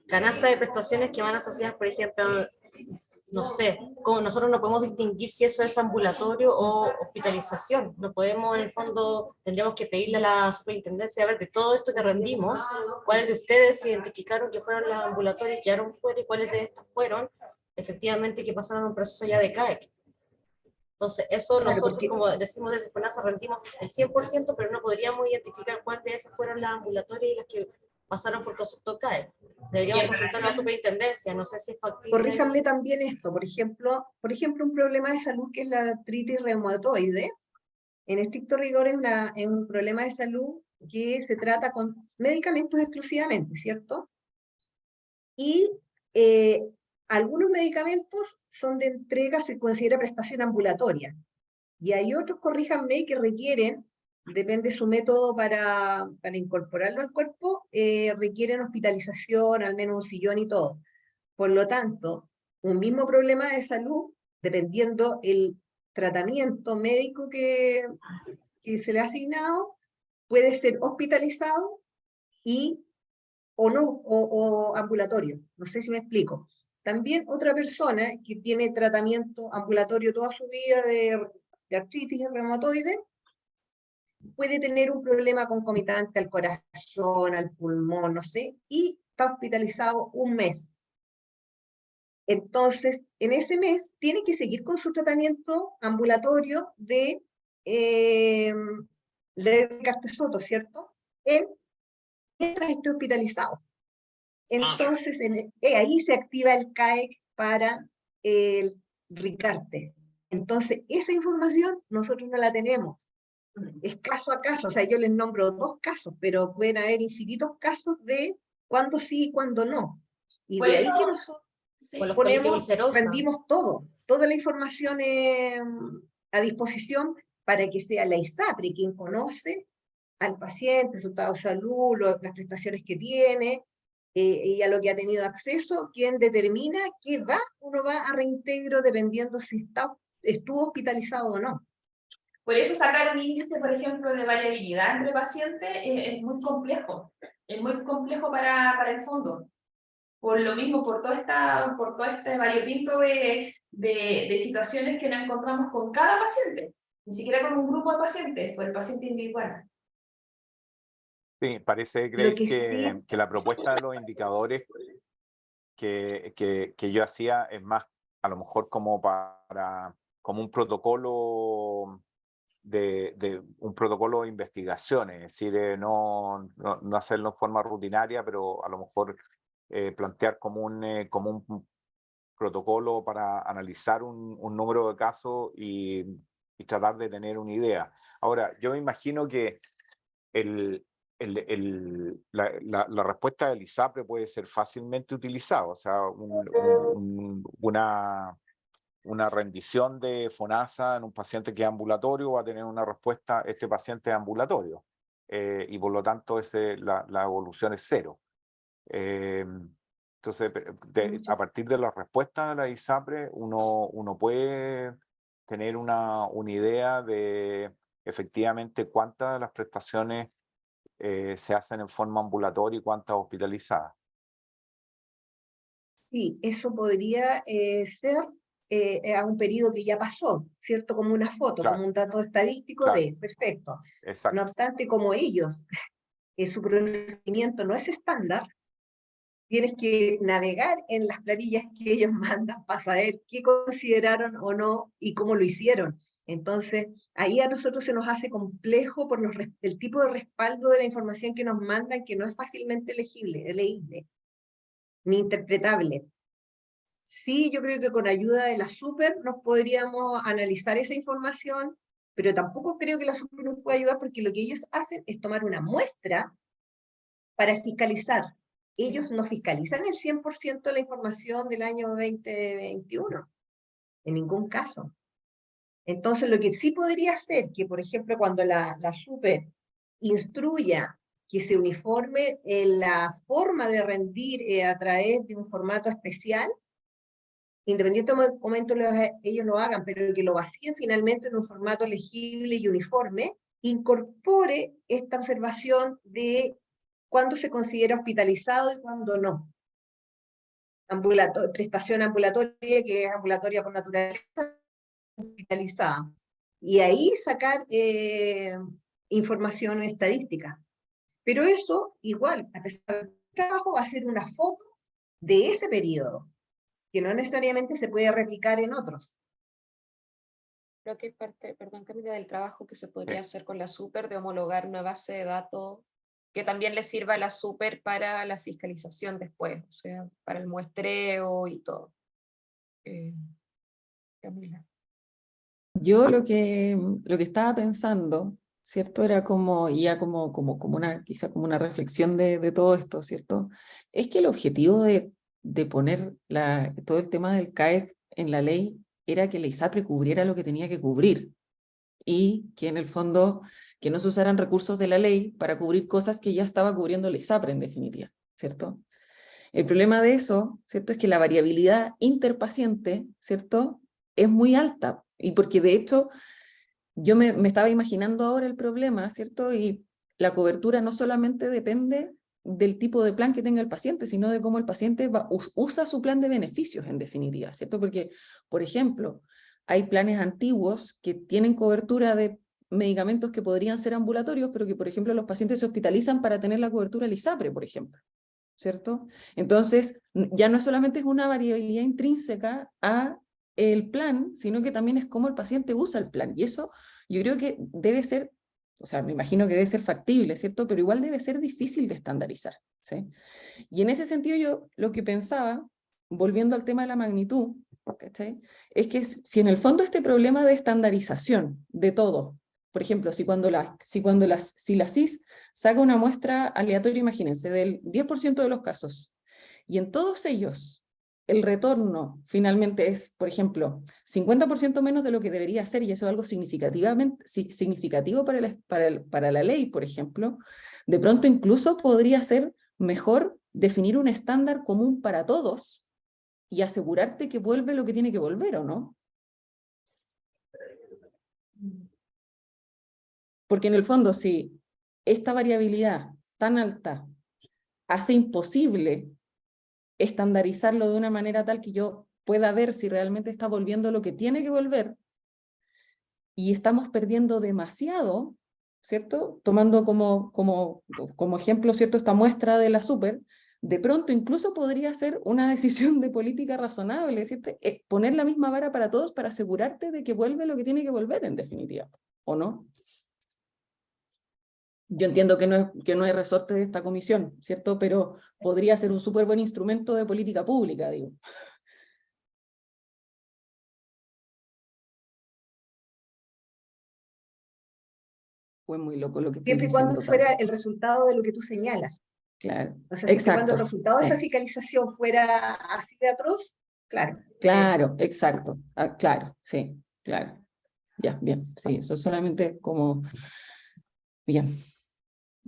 canasta de prestaciones que van asociadas, por ejemplo, no sé, como nosotros no podemos distinguir si eso es ambulatorio o hospitalización. No podemos, en el fondo, tendríamos que pedirle a la superintendencia a ver de todo esto que rendimos, cuáles de ustedes identificaron que fueron las ambulatorias y quedaron fuera y cuáles de estas fueron efectivamente que pasaron un proceso ya de CAEC. Entonces, eso Claro, nosotros, porque- como decimos desde FONASA, rendimos el 100%, pero no podríamos identificar cuáles de esas fueron las ambulatorias y las que pasaron por concepto CAE. Deberíamos consultar a la superintendencia, no sé si es factible. Corríjanme también esto, por ejemplo, un problema de salud que es la artritis reumatoide. En estricto rigor es un problema de salud que se trata con medicamentos exclusivamente, ¿cierto? Y algunos medicamentos son de entrega, se considera prestación ambulatoria. Y hay otros, corríjanme, que requieren, depende su método para incorporarlo al cuerpo, requieren hospitalización, al menos un sillón y todo. Por lo tanto, un mismo problema de salud, dependiendo el tratamiento médico que se le ha asignado, puede ser hospitalizado y o no, o ambulatorio. No sé si me explico. También otra persona que tiene tratamiento ambulatorio toda su vida de artritis reumatoide puede tener un problema concomitante al corazón, al pulmón, no sé, y está hospitalizado un mes. Entonces, en ese mes tiene que seguir con su tratamiento ambulatorio de Cartesoto, ¿cierto? Mientras esté hospitalizado. Entonces, ahí se activa el CAEC para el Ricarte. Entonces, esa información nosotros no la tenemos. Es caso a caso, o sea, yo les nombro 2 casos, pero pueden haber infinitos casos de cuándo sí y cuándo no. Y Por de eso, ahí que nosotros sí, Con los colitis ulcerosas. rendimos toda la información a disposición para que sea la ISAPRE quien conoce al paciente, su estado de salud, las prestaciones que tiene, y a lo que ha tenido acceso, quien determina que uno va a reintegro dependiendo si estuvo hospitalizado o no. por eso sacar un índice, por ejemplo, de variabilidad entre pacientes es muy complejo. Es muy complejo para el fondo. Por lo mismo, por todo este variopinto de situaciones que nos encontramos con cada paciente, ni siquiera con un grupo de pacientes, con el paciente individual. Sí, parece, Lo Grace, que sí, que la propuesta de los indicadores que yo hacía es más, a lo mejor como como un protocolo un protocolo de investigación, es decir, no hacerlo en forma rutinaria, pero a lo mejor plantear como un protocolo para analizar un número de casos y tratar de tener una idea. Ahora, yo me imagino que la respuesta del ISAPRE puede ser fácilmente utilizada, o sea, una rendición de FONASA en un paciente que es ambulatorio va a tener una respuesta, este paciente es ambulatorio, y por lo tanto la evolución es 0. Entonces, a partir de la respuesta de la ISAPRE, uno puede tener una idea de efectivamente cuántas de las prestaciones se hacen en forma ambulatoria y cuántas hospitalizadas. sí, eso podría ser a un periodo que ya pasó, ¿cierto? Como una foto, Claro, como un dato estadístico claro. perfecto. Exacto. No obstante, como ellos, su procedimiento no es estándar, tienes que navegar en las planillas que ellos mandan para saber qué consideraron o no y cómo lo hicieron. Entonces, ahí a nosotros se nos hace complejo por el tipo de respaldo de la información que nos mandan, que no es fácilmente leíble, ni interpretable. Sí, yo creo que con ayuda de la SUPER nos podríamos analizar esa información, pero tampoco creo que la SUPER nos pueda ayudar porque lo que ellos hacen es tomar una muestra para fiscalizar. Sí. Ellos no fiscalizan el 100% de la información del año 2021, en ningún caso. Entonces, lo que sí podría ser que, por ejemplo, cuando la SUPER instruya que se uniforme la forma de rendir a través de un formato especial, independientemente de ellos lo hagan, pero que lo vacíen finalmente en un formato legible y uniforme, incorpore esta observación de cuándo se considera hospitalizado y cuándo no. Prestación ambulatoria, que es ambulatoria por naturaleza, hospitalizada. Y ahí sacar información estadística. Pero eso, igual, a pesar del trabajo, va a ser una foto de ese periodo, que no necesariamente se puede replicar en otros. Creo que parte, perdón, Camila, del trabajo que se podría hacer con la SUPER de homologar una base de datos que también le sirva a la SUPER para la fiscalización después, o sea, para el muestreo y todo. Camila. Yo lo que estaba pensando, ¿cierto? Era como, ya como una, quizá como una reflexión de todo esto, ¿cierto? Es que el objetivo de poner todo el tema del CAEC en la ley era que la ISAPRE cubriera lo que tenía que cubrir y que en el fondo que no se usaran recursos de la ley para cubrir cosas que ya estaba cubriendo la ISAPRE en definitiva, ¿cierto? El problema de eso, ¿cierto? Es que la variabilidad interpaciente, ¿cierto? Es muy alta, y porque de hecho yo me estaba imaginando ahora el problema, ¿cierto? Y la cobertura no solamente depende del tipo de plan que tenga el paciente, sino de cómo el paciente usa su plan de beneficios en definitiva, ¿cierto? Porque, por ejemplo, hay planes antiguos que tienen cobertura de medicamentos que podrían ser ambulatorios, pero que, por ejemplo, los pacientes se hospitalizan para tener la cobertura del ISAPRE, por ejemplo, ¿cierto? Entonces, ya no solamente es una variabilidad intrínseca a el plan, sino que también es cómo el paciente usa el plan. Y eso yo creo que debe ser, o sea, me imagino que debe ser factible, ¿cierto? Pero igual debe ser difícil de estandarizar, ¿sí? Y en ese sentido yo lo que pensaba, volviendo al tema de la magnitud, ¿cachai? Es que si en el fondo este problema de estandarización de todo, por ejemplo, si la CIS saca una muestra aleatoria, imagínense, del 10% de los casos, y en todos ellos el retorno finalmente es, por ejemplo, 50% menos de lo que debería ser, y eso es algo significativo para la ley, por ejemplo, de pronto incluso podría ser mejor definir un estándar común para todos y asegurarte que vuelve lo que tiene que volver, ¿o no? Porque en el fondo, si esta variabilidad tan alta hace imposible estandarizarlo de una manera tal que yo pueda ver si realmente está volviendo lo que tiene que volver, y estamos perdiendo demasiado, ¿cierto? Tomando como ejemplo, ¿cierto? Esta muestra de la SUPER, de pronto incluso podría ser una decisión de política razonable, ¿cierto? Poner la misma vara para todos para asegurarte de que vuelve lo que tiene que volver en definitiva, ¿o no? Yo entiendo que no es resorte de esta comisión, ¿cierto? Pero podría ser un súper buen instrumento de política pública, digo. Fue muy loco lo que estoy Siempre y diciendo cuando fuera también. el resultado de lo que tú señalas. Claro, O sea, siempre y cuando el exacto. resultado de Sí. esa fiscalización fuera así de atroz, claro. Claro, exacto. Ah, claro, sí, claro. Ya, bien, sí, eso solamente como... Bien.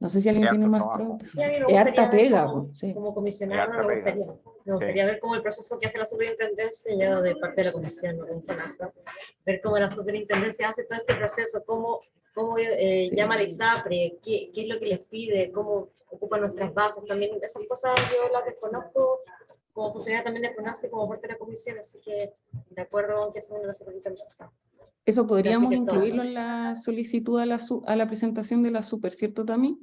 No sé si alguien Es tiene harto más trabajo. preguntas. Sí, a mí me Es gustaría harta ver pega, como, sí. como Es comisionada, harta pega. me gustaría ver cómo el proceso que hace la superintendencia ya de parte de la comisión, ¿no? Con FONASA, ver cómo la superintendencia hace todo este proceso, cómo Sí. llama a la ISAPRE, qué es lo que les pide, cómo ocupa nuestras bases, también esas cosas yo las desconozco como funcionaria también de FONASA como parte de la comisión, así que de acuerdo con que sea una superintendencia. Eso Que podríamos aplique todo, incluirlo ¿no? en la solicitud a la presentación de la SUPER, ¿cierto, Tami?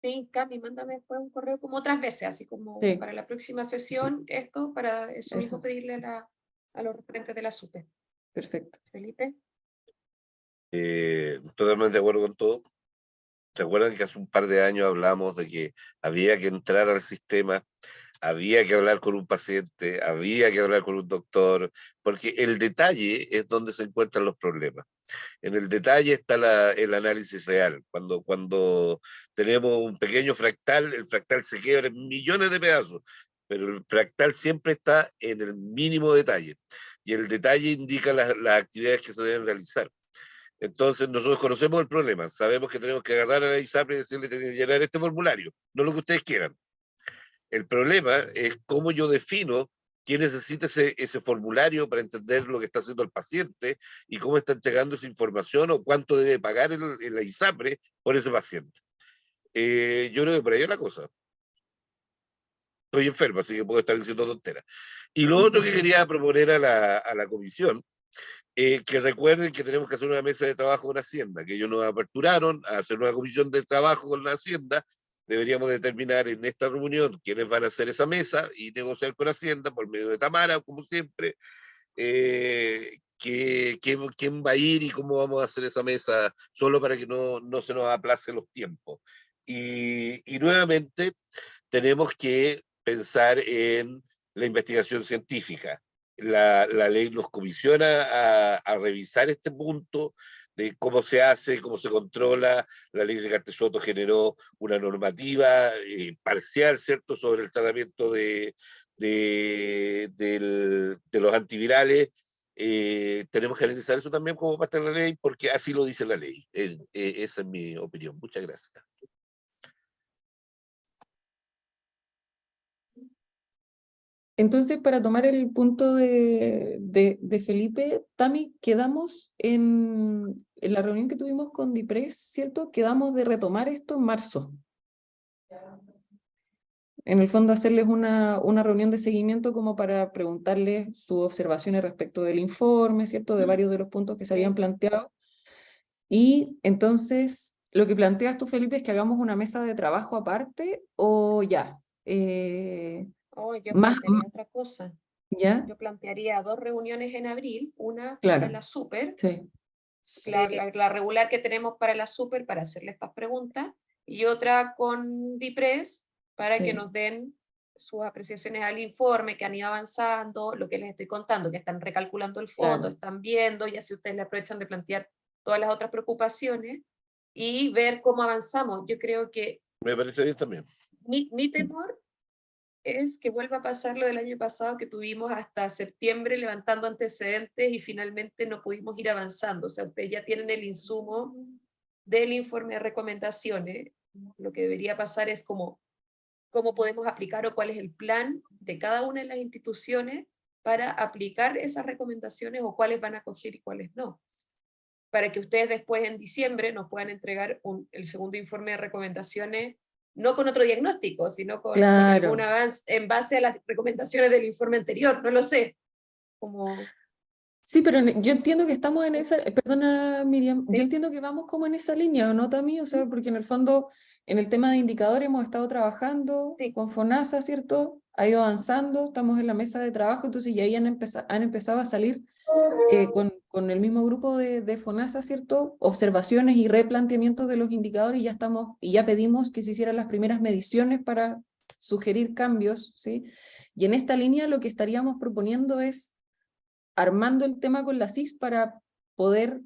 Sí, Cami, mándame después un correo como otras veces, así como Sí. para la próxima sesión, esto, para eso mismo Eso. pedirle a los referentes de la SUPE. Perfecto. Felipe. Totalmente de acuerdo con todo. ¿Se acuerdan que hace un par de años hablamos de que había que entrar al sistema había que hablar con un paciente, había que hablar con un doctor, porque el detalle es donde se encuentran los problemas. En el detalle está el análisis real. Cuando tenemos un pequeño fractal, el fractal se quiebra en millones de pedazos, pero el fractal siempre está en el mínimo detalle. Y el detalle indica las actividades que se deben realizar. Entonces nosotros conocemos el problema, sabemos que tenemos que agarrar a la ISAPRE y decirle que tienen que llenar este formulario, no lo que ustedes quieran. El problema es cómo yo defino quién necesita ese formulario para entender lo que está haciendo el paciente y cómo está entregando esa información o cuánto debe pagar la ISAPRE por ese paciente. Yo creo que por ahí es la cosa. Estoy enfermo, así que puedo estar diciendo tonteras. Y lo otro que quería proponer a la comisión, que recuerden que tenemos que hacer una mesa de trabajo con Hacienda, que ellos nos aperturaron a hacer una comisión de trabajo con la Hacienda. Deberíamos determinar en esta reunión quiénes van a hacer esa mesa y negociar con Hacienda por medio de Tamara, como siempre, quién va a ir y cómo vamos a hacer esa mesa, solo para que no se nos aplace los tiempos. Y nuevamente tenemos que pensar en la investigación científica. La ley nos comisiona a revisar este punto de cómo se hace, cómo se controla. La ley de Cartesotto generó una normativa parcial, ¿cierto?, sobre el tratamiento de los antivirales. Tenemos que analizar eso también como parte de la ley, porque así lo dice la ley. Esa es mi opinión. Muchas gracias. Entonces, para tomar el punto de Felipe, Tami, quedamos en la reunión que tuvimos con DIPRES, ¿cierto? Quedamos de retomar esto en marzo. En el fondo, hacerles una reunión de seguimiento como para preguntarles sus observaciones respecto del informe, ¿cierto? De varios de los puntos que se habían planteado. Y entonces, lo que planteas tú, Felipe, es que hagamos una mesa de trabajo aparte o ya. Oh, yo Más, plantearía otra cosa. ¿ya? Yo plantearía 2 reuniones en abril, una Claro. para la super, Sí. la regular que tenemos para la super para hacerle estas preguntas, y otra con DIPRES para Sí. que nos den sus apreciaciones al informe, que han ido avanzando, lo que les estoy contando, que están recalculando el fondo, Claro. están viendo, y así ustedes le aprovechan de plantear todas las otras preocupaciones y ver cómo avanzamos. Yo creo que Me parece bien también. mi temor es que vuelva a pasar lo del año pasado, que tuvimos hasta septiembre levantando antecedentes y finalmente no pudimos ir avanzando. O sea, ustedes ya tienen el insumo del informe de recomendaciones. Lo que debería pasar es cómo podemos aplicar o cuál es el plan de cada una de las instituciones para aplicar esas recomendaciones o cuáles van a coger y cuáles no. Para que ustedes después en diciembre nos puedan entregar el segundo informe de recomendaciones, no con otro diagnóstico, sino con algún avance en base a las recomendaciones del informe anterior, no lo sé. Sí, pero yo entiendo que estamos en esa, perdona Miriam, yo entiendo que vamos como en esa línea, ¿no, Tami? O sea, porque en el fondo, en el tema de indicadores hemos estado trabajando con FONASA, ¿cierto? Ha ido avanzando, estamos en la mesa de trabajo, entonces ya ahí han empezado a salir con el mismo grupo de FONASA, ¿cierto? Observaciones y replanteamientos de los indicadores, y ya pedimos que se hicieran las primeras mediciones para sugerir cambios, ¿sí? Y en esta línea lo que estaríamos proponiendo es armando el tema con la CIS para poder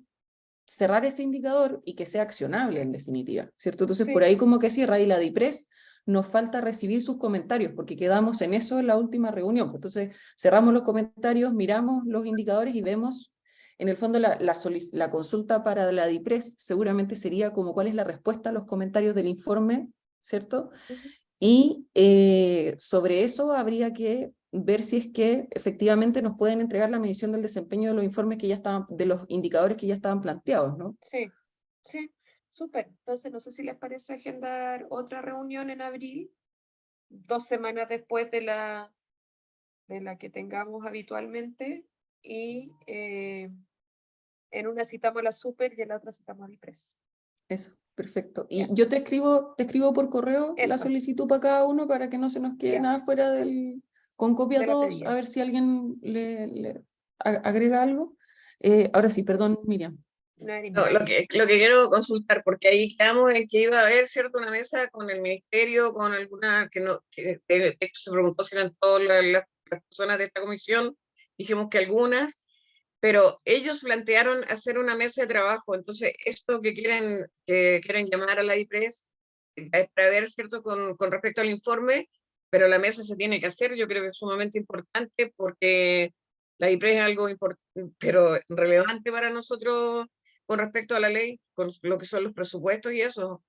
cerrar ese indicador y que sea accionable en definitiva, ¿cierto? Entonces por ahí como que cierra, y la DIPRES nos falta recibir sus comentarios, porque quedamos en eso en la última reunión. Entonces cerramos los comentarios, miramos los indicadores y vemos, en el fondo la consulta para la DIPRES seguramente sería como cuál es la respuesta a los comentarios del informe, ¿cierto? Y sobre eso habría que ver si es que efectivamente nos pueden entregar la medición del desempeño de los informes que ya estaban, de los indicadores que ya estaban planteados, ¿no? Sí, sí, súper. Entonces, no sé si les parece agendar otra reunión en abril, 2 semanas después de la que tengamos habitualmente, y en una citamos a la super y en la otra citamos a DIPRES. Eso, perfecto. Y yo te escribo por correo la solicitud para cada uno para que no se nos quede nada fuera con copia a todos, a ver si alguien le agrega algo. Ahora sí, perdón, Miriam. No, lo que quiero consultar, porque ahí quedamos en que iba a haber, ¿cierto?, una mesa con el ministerio, con alguna, que no, que de hecho se preguntó si eran todas las personas de esta comisión, dijimos que algunas, pero ellos plantearon hacer una mesa de trabajo, entonces esto que quieren llamar a la IPRES es para ver, ¿cierto?, con respecto al informe, pero la mesa se tiene que hacer, yo creo que es sumamente importante porque la IPRES es algo pero relevante para nosotros con respecto a la ley, con lo que son los presupuestos y eso.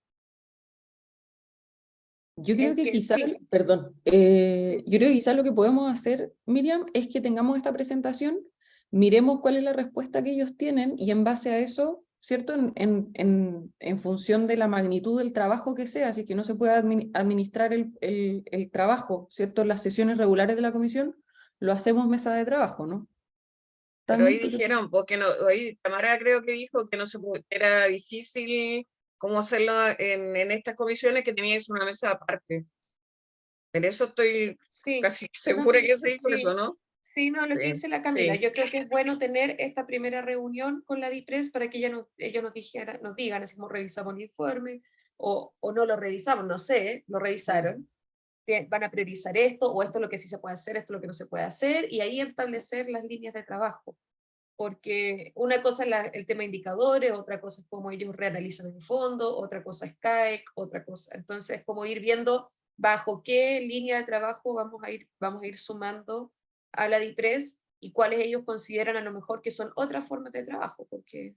Yo creo Es que que quizás, sí. perdón, yo creo que quizás lo que podemos hacer, Miriam, es que tengamos esta presentación, miremos cuál es la respuesta que ellos tienen y en base a eso, ¿cierto? En función de la magnitud del trabajo que sea, si que no se puede administrar el trabajo, ¿cierto? En las sesiones regulares de la comisión, lo hacemos mesa de trabajo, ¿no? Pero ahí Tami, ¿tú qué dijeron, porque no, ahí Tamara creo que dijo que no se que era difícil cómo hacerlo en estas comisiones, que tenía que ser una mesa aparte. En eso estoy Sí, casi no, segura que se dijo sí, eso, ¿no? sí, no, lo que Sí, dice la Camila. sí. Yo creo que es bueno tener esta primera reunión con la DIPRES para que ellos nos digan, así como revisamos el informe, o no lo revisamos, no sé, lo revisaron, que van a priorizar esto, o esto es lo que sí se puede hacer, esto es lo que no se puede hacer, y ahí establecer las líneas de trabajo. Porque una cosa es el tema de indicadores, otra cosa es cómo ellos reanalizan el fondo, otra cosa es CAEC, otra cosa. Entonces, como ir viendo bajo qué línea de trabajo vamos a ir sumando a la DIPRES y cuáles ellos consideran a lo mejor que son otras formas de trabajo, porque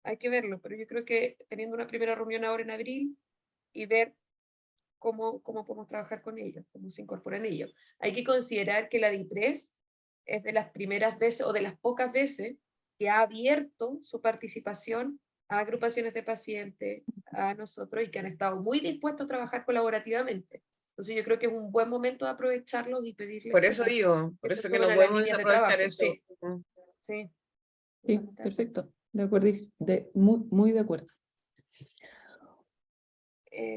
hay que verlo, pero yo creo que teniendo una primera reunión ahora en abril y ver cómo podemos trabajar con ellos, cómo se incorporan ellos. Hay que considerar que la DIPRES es de las primeras veces o de las pocas veces que ha abierto su participación a agrupaciones de pacientes, a nosotros, y que han estado muy dispuestos a trabajar colaborativamente. Entonces yo creo que es un buen momento de aprovecharlos y pedirles Por eso digo, por que se eso que suban no a las podemos líneas de desaprovechar trabajo. eso. Sí, sí. Sí, perfecto, de acuerdo, muy de acuerdo.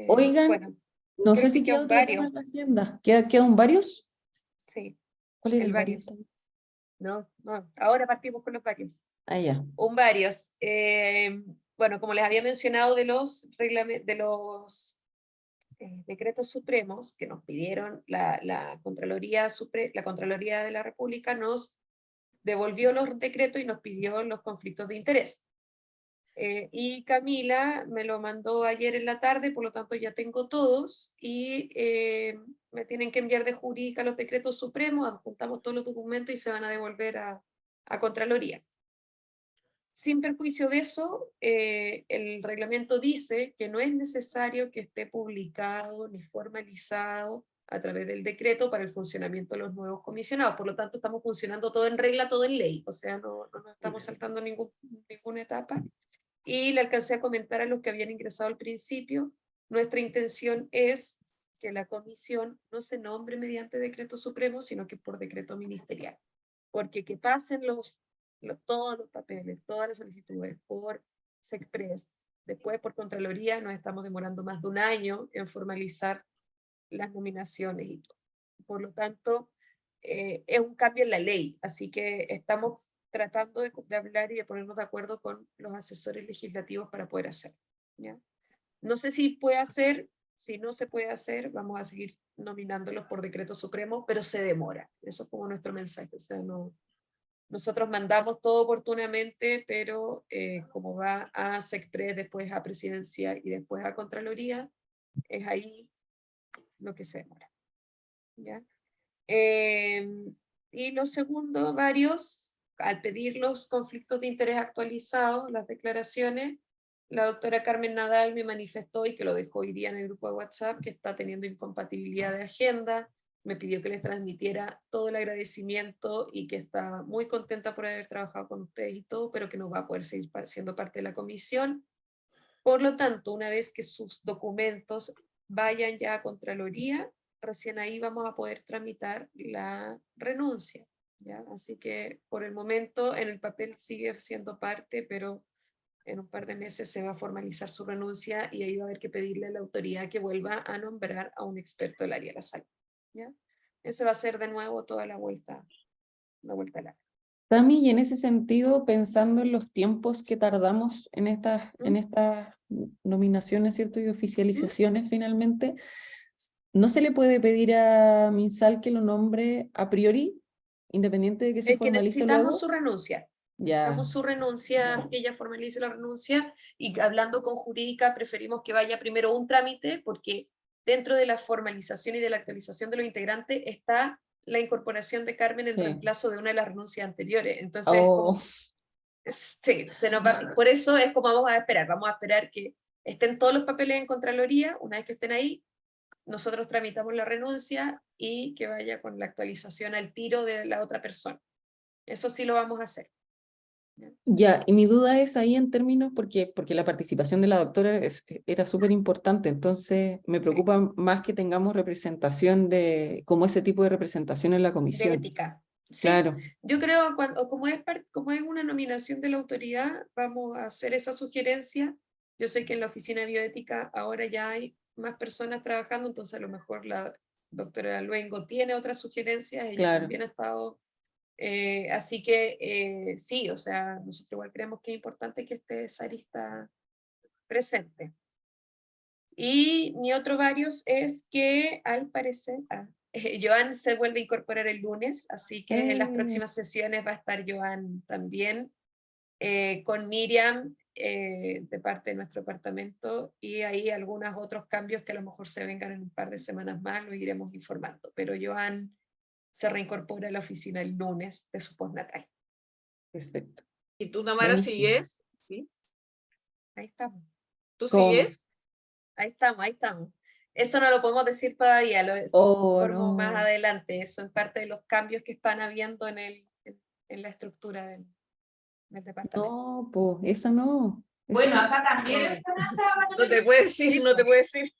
Oigan, Bueno, no sé creo que si queda quedan otro tema varios. en la agenda. ¿Quedan varios? Sí, ¿Cuál era el el varios? varios. No, ahora partimos con los varios. Ah, ya. Varios. Bueno, como les había mencionado de los decretos supremos que nos pidieron la Contraloría de la República, nos devolvió los decretos y nos pidió los conflictos de interés. Y Camila me lo mandó ayer en la tarde, por lo tanto ya tengo todos, y me tienen que enviar de jurídica los decretos supremos, adjuntamos todos los documentos y se van a devolver a Contraloría. Sin perjuicio de eso, el reglamento dice que no es necesario que esté publicado ni formalizado a través del decreto para el funcionamiento de los nuevos comisionados. Por lo tanto, estamos funcionando todo en regla, todo en ley. O sea, no estamos saltando ninguna etapa. Y le alcancé a comentar a los que habían ingresado al principio, nuestra intención es que la comisión no se nombre mediante decreto supremo, sino que por decreto ministerial. Porque que pasen todos los papeles, todas las solicitudes por SECPRES, después por Contraloría, nos estamos demorando más de un año en formalizar las nominaciones y todo. Por lo tanto, es un cambio en la ley, así que estamos tratando de hablar y de ponernos de acuerdo con los asesores legislativos para poder hacerlo, ¿ya? No sé si puede hacer, si no se puede hacer, vamos a seguir nominándolos por decreto supremo, pero se demora. Eso es como nuestro mensaje, o sea, nosotros mandamos todo oportunamente, pero como va a SECPRES, después a Presidencia y después a Contraloría, es ahí lo que se demora, ¿ya? Y lo segundo, varios, al pedir los conflictos de interés actualizados, las declaraciones, la doctora Carmen Nadal me manifestó, y que lo dejó hoy día en el grupo de WhatsApp, que está teniendo incompatibilidad de agenda, me pidió que les transmitiera todo el agradecimiento y que está muy contenta por haber trabajado con ustedes y todo, pero que no va a poder seguir siendo parte de la comisión. Por lo tanto, una vez que sus documentos vayan ya a Contraloría, recién ahí vamos a poder tramitar la renuncia, ¿ya? Así que por el momento en el papel sigue siendo parte, pero en un par de meses se va a formalizar su renuncia y ahí va a haber que pedirle a la autoridad que vuelva a nombrar a un experto del área de la salud, ¿ya? Ese va a ser de nuevo toda la vuelta larga. Tami, y en ese sentido, pensando en los tiempos que tardamos en estas nominaciones, ¿cierto? Y oficializaciones finalmente, ¿no se le puede pedir a MinSal que lo nombre a priori, independiente de que se Es que formalice necesitamos luego? su renuncia. Ya, Necesitamos su renuncia, que ella formalice la renuncia, y hablando con jurídica preferimos que vaya primero un trámite, porque dentro de la formalización y de la actualización de los integrantes está la incorporación de Carmen en sí. reemplazo de una de las renuncias anteriores. Entonces, Oh, sí, por eso es como vamos a esperar que estén todos los papeles en Contraloría. Una vez que estén ahí, nosotros tramitamos la renuncia y que vaya con la actualización al tiro de la otra persona. Eso sí lo vamos a hacer. ya, y mi duda es ahí en términos, porque la participación de la doctora era súper importante, entonces me preocupa más que tengamos representación como ese tipo de representación en la De comisión. ética. Sí, Claro, yo creo, como es una nominación de la autoridad, vamos a hacer esa sugerencia. Yo sé que en la oficina de bioética ahora ya hay más personas trabajando, entonces a lo mejor la doctora Luengo tiene otras sugerencias, ella claro. también ha estado, así que sí, o sea, nosotros igual creemos que es importante que esté esa arista presente. Y mi otro varios es que al parecer, Joan se vuelve a incorporar el lunes, así que en las próximas sesiones va a estar Joan también, con Miriam de parte de nuestro departamento, y ahí algunos otros cambios que a lo mejor se vengan en un par de semanas más, lo iremos informando, pero Joan se reincorpora a la oficina el lunes de su postnatal. Perfecto. ¿Y tú, Tamara, Buenísimo. sigues? ¿Sí? Ahí estamos. ¿Tú ¿Cómo? sigues? Ahí estamos. Eso no lo podemos decir todavía, lo Oh, informo más no. adelante. Eso es parte de los cambios que están habiendo en la estructura del departamento. No, pues, esa no. Eso Bueno, no. acá también está No te puedo decir, Sí, no te puedo decir.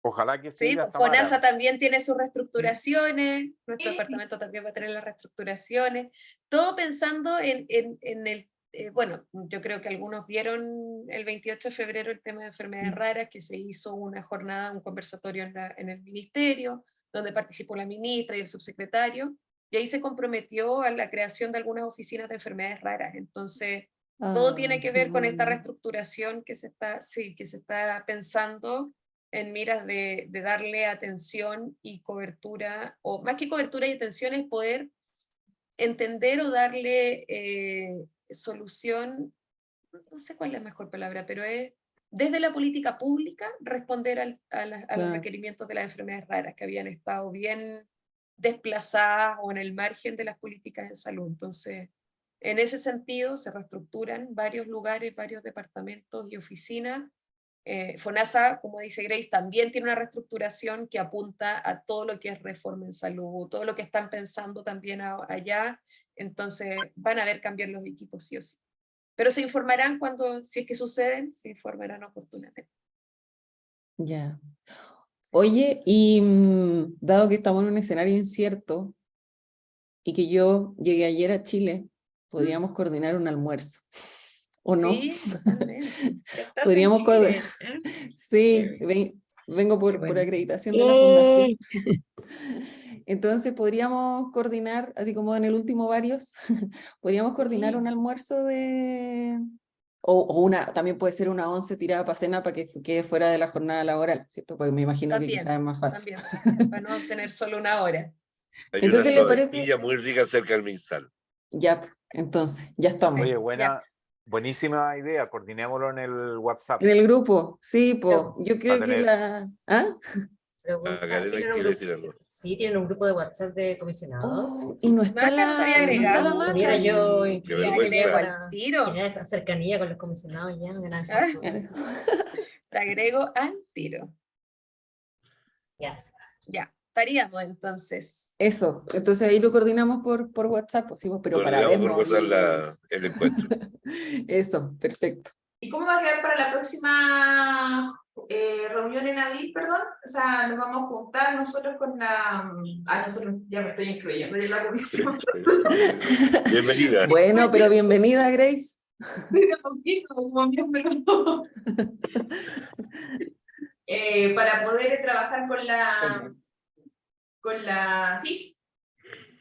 Ojalá que Sí, siga, pues FONASA Tamara. también tiene sus reestructuraciones, nuestro Sí. departamento también va a tener las reestructuraciones, todo pensando en el, bueno, yo creo que algunos vieron el 28 de febrero el tema de enfermedades raras, que se hizo una jornada, un conversatorio en el ministerio, donde participó la ministra y el subsecretario, y ahí se comprometió a la creación de algunas oficinas de enfermedades raras. Entonces, todo tiene que qué ver con esta bueno. reestructuración que se está pensando en miras de darle atención y cobertura, o más que cobertura y atención, es poder entender o darle solución, no sé cuál es la mejor palabra, pero es desde la política pública responder a los Claro. requerimientos de las enfermedades raras que habían estado bien desplazadas o en el margen de las políticas de salud. Entonces, en ese sentido, se reestructuran varios lugares, varios departamentos y oficinas. FONASA, como dice Grace, también tiene una reestructuración que apunta a todo lo que es reforma en salud, todo lo que están pensando también allá. Entonces, van a haber cambios en los equipos sí o sí. Pero se informarán cuando, si es que suceden, se informarán oportunamente. Ya. Oye, y dado que estamos en un escenario incierto y que yo llegué ayer a Chile, podríamos coordinar un almuerzo, ¿o no? Sí, totalmente. Estás en Podríamos Chile, ¿eh? Sí, vengo por bueno. acreditación de la fundación. Entonces podríamos coordinar, así como en el último varios, podríamos coordinar un almuerzo o también puede ser una 11 tirada para cena para que quede fuera de la jornada laboral, ¿cierto? Porque me imagino que quizás es más fácil. También, para no tener solo una hora. Hay Entonces, una ¿le parece? tortilla muy rica cerca del MinSal. Ya, entonces, ya estamos. Oye, Ya. buenísima idea. Coordinémoslo en el WhatsApp. En el grupo, sí, Pero- yo creo que tener- ¿Ah? Ah, Karina quiere decir algo. Sí, tienen un grupo de WhatsApp de comisionados. Oh, y no está Marta no te había no está la agregado. Marta. Pudiera yo Qué incluir vergüenza. Al tiro. generar esta cercanía con los comisionados ya. Te agrego al tiro. Gracias. Ya, estaríamos entonces. Eso, entonces ahí lo coordinamos por WhatsApp, pues, sí, pero para Coordinamos por vernos. WhatsApp el encuentro. Eso, perfecto. ¿Y cómo va a quedar para la próxima reunión en abril, perdón? O sea, nos vamos a juntar nosotros con la... nosotros ya me estoy incluyendo en la comisión. Bienvenida. Bueno, pero bienvenida, Grace. De poquito, como miembro. Para poder trabajar con la CIS.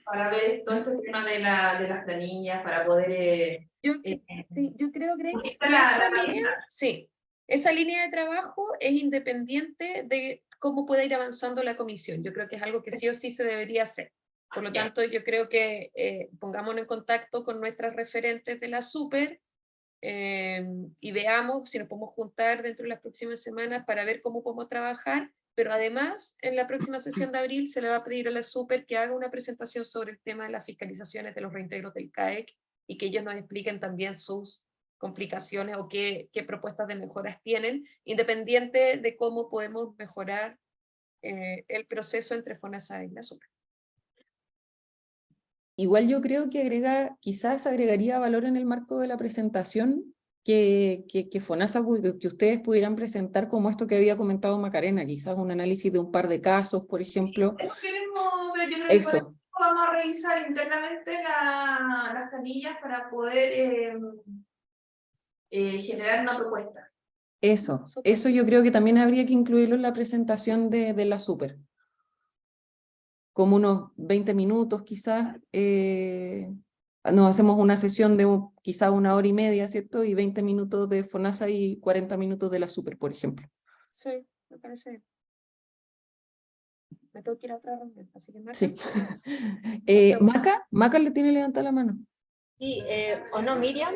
para ver todo este tema de las planillas, para poder... Sí, yo creo, Greg, que esa la esa herramienta. línea, sí, esa línea de trabajo es independiente de cómo pueda ir avanzando la comisión. Yo creo que es algo que sí o sí se debería hacer. Por lo Ya. tanto, yo creo que pongámonos en contacto con nuestras referentes de la Super y veamos si nos podemos juntar dentro de las próximas semanas para ver cómo podemos trabajar, pero además en la próxima sesión de abril se le va a pedir a la Super que haga una presentación sobre el tema de las fiscalizaciones de los reintegros del CAEC y que ellos nos expliquen también sus complicaciones o qué propuestas de mejoras tienen, independiente de cómo podemos mejorar el proceso entre FONASA y la Super. Igual yo creo que quizás agregaría valor en el marco de la presentación que FONASA, que ustedes pudieran presentar como esto que había comentado Macarena, quizás un análisis de un par de casos, por ejemplo. Eso queremos ver, yo creo que por Eso, eso vamos a revisar internamente las planillas para poder generar una propuesta. eso yo creo que también habría que incluirlo en la presentación de la Super. Como unos 20 minutos quizás, nos hacemos una sesión de quizás 1 hora y media, ¿cierto? Y 20 minutos de FONASA y 40 minutos de la Super, por ejemplo. Sí, me parece bien. Me tengo que ir a otra reunión, así que Maca. Sí. Eso. Maca le tiene levantada la mano. Sí, ¿o no, Miriam?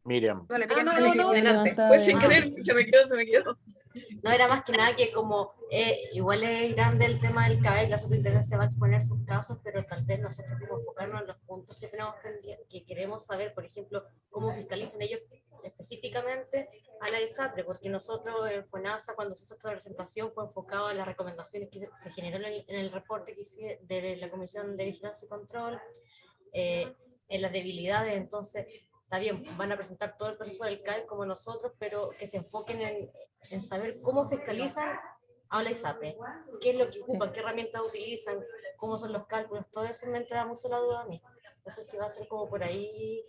Miriam. No, le Ah, tiene no, que no, salir no. adelante. Fue sin Ah. querer, se me quedó. No, era más que nada que como igual es grande el tema del CAEC, la superintendencia va a exponer sus casos, pero tal vez nosotros podemos enfocarnos en los puntos que tenemos que queremos saber, por ejemplo, cómo fiscalizan ellos específicamente a la ISAPRE, porque nosotros en FONASA, cuando se hizo esta presentación, fue enfocado a las recomendaciones que se generaron en el reporte que hice de la Comisión de Vigilancia y Control, en las debilidades. Entonces está bien, van a presentar todo el proceso del CAEC como nosotros, pero que se enfoquen en saber cómo fiscalizan a la ISAPRE, qué es lo que ocupan, qué herramientas utilizan, cómo son los cálculos, todo eso me entra mucho la duda a mí. No sé si va a ser como por ahí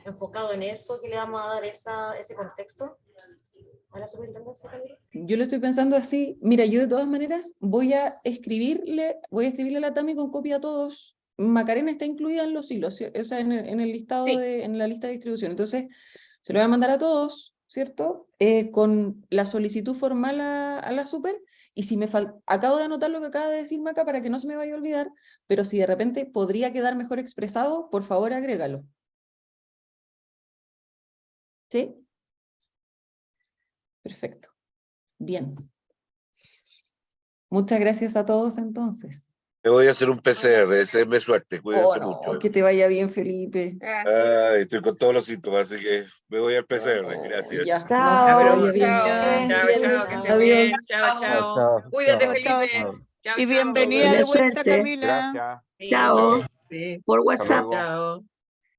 enfocado en eso, que le vamos a dar ese contexto a la superintendencia también. Yo lo estoy pensando así. Mira, yo de todas maneras voy a escribirle a la Tami con copia a todos. Macarena está incluida en los hilos, o sea, en el listado, Sí. en la lista de distribución. Entonces, se lo voy a mandar a todos, ¿cierto? Con la solicitud formal a la Super. Y si acabo de anotar lo que acaba de decir Maca para que no se me vaya a olvidar, pero si de repente podría quedar mejor expresado, por favor, agrégalo. ¿Sí? Perfecto. Bien. Muchas gracias a todos entonces. Me voy a hacer un PCR, deseenme suerte, cuídense No, mucho. que te vaya bien, Felipe. Ay, estoy con todos los síntomas, así que me voy al PCR, gracias. Ya, no, Chao. que te vaya bien. Chao. Chao, Bien, chao, que estés adiós. bien. Chao, Chao. chao. Chao, Cuídate, chao. Felipe. Chao. Chao, Y chao. bienvenida Buena de vuelta, suerte. Camila. Gracias. Sí, Chao. sí. Por Hasta WhatsApp. luego. Chao.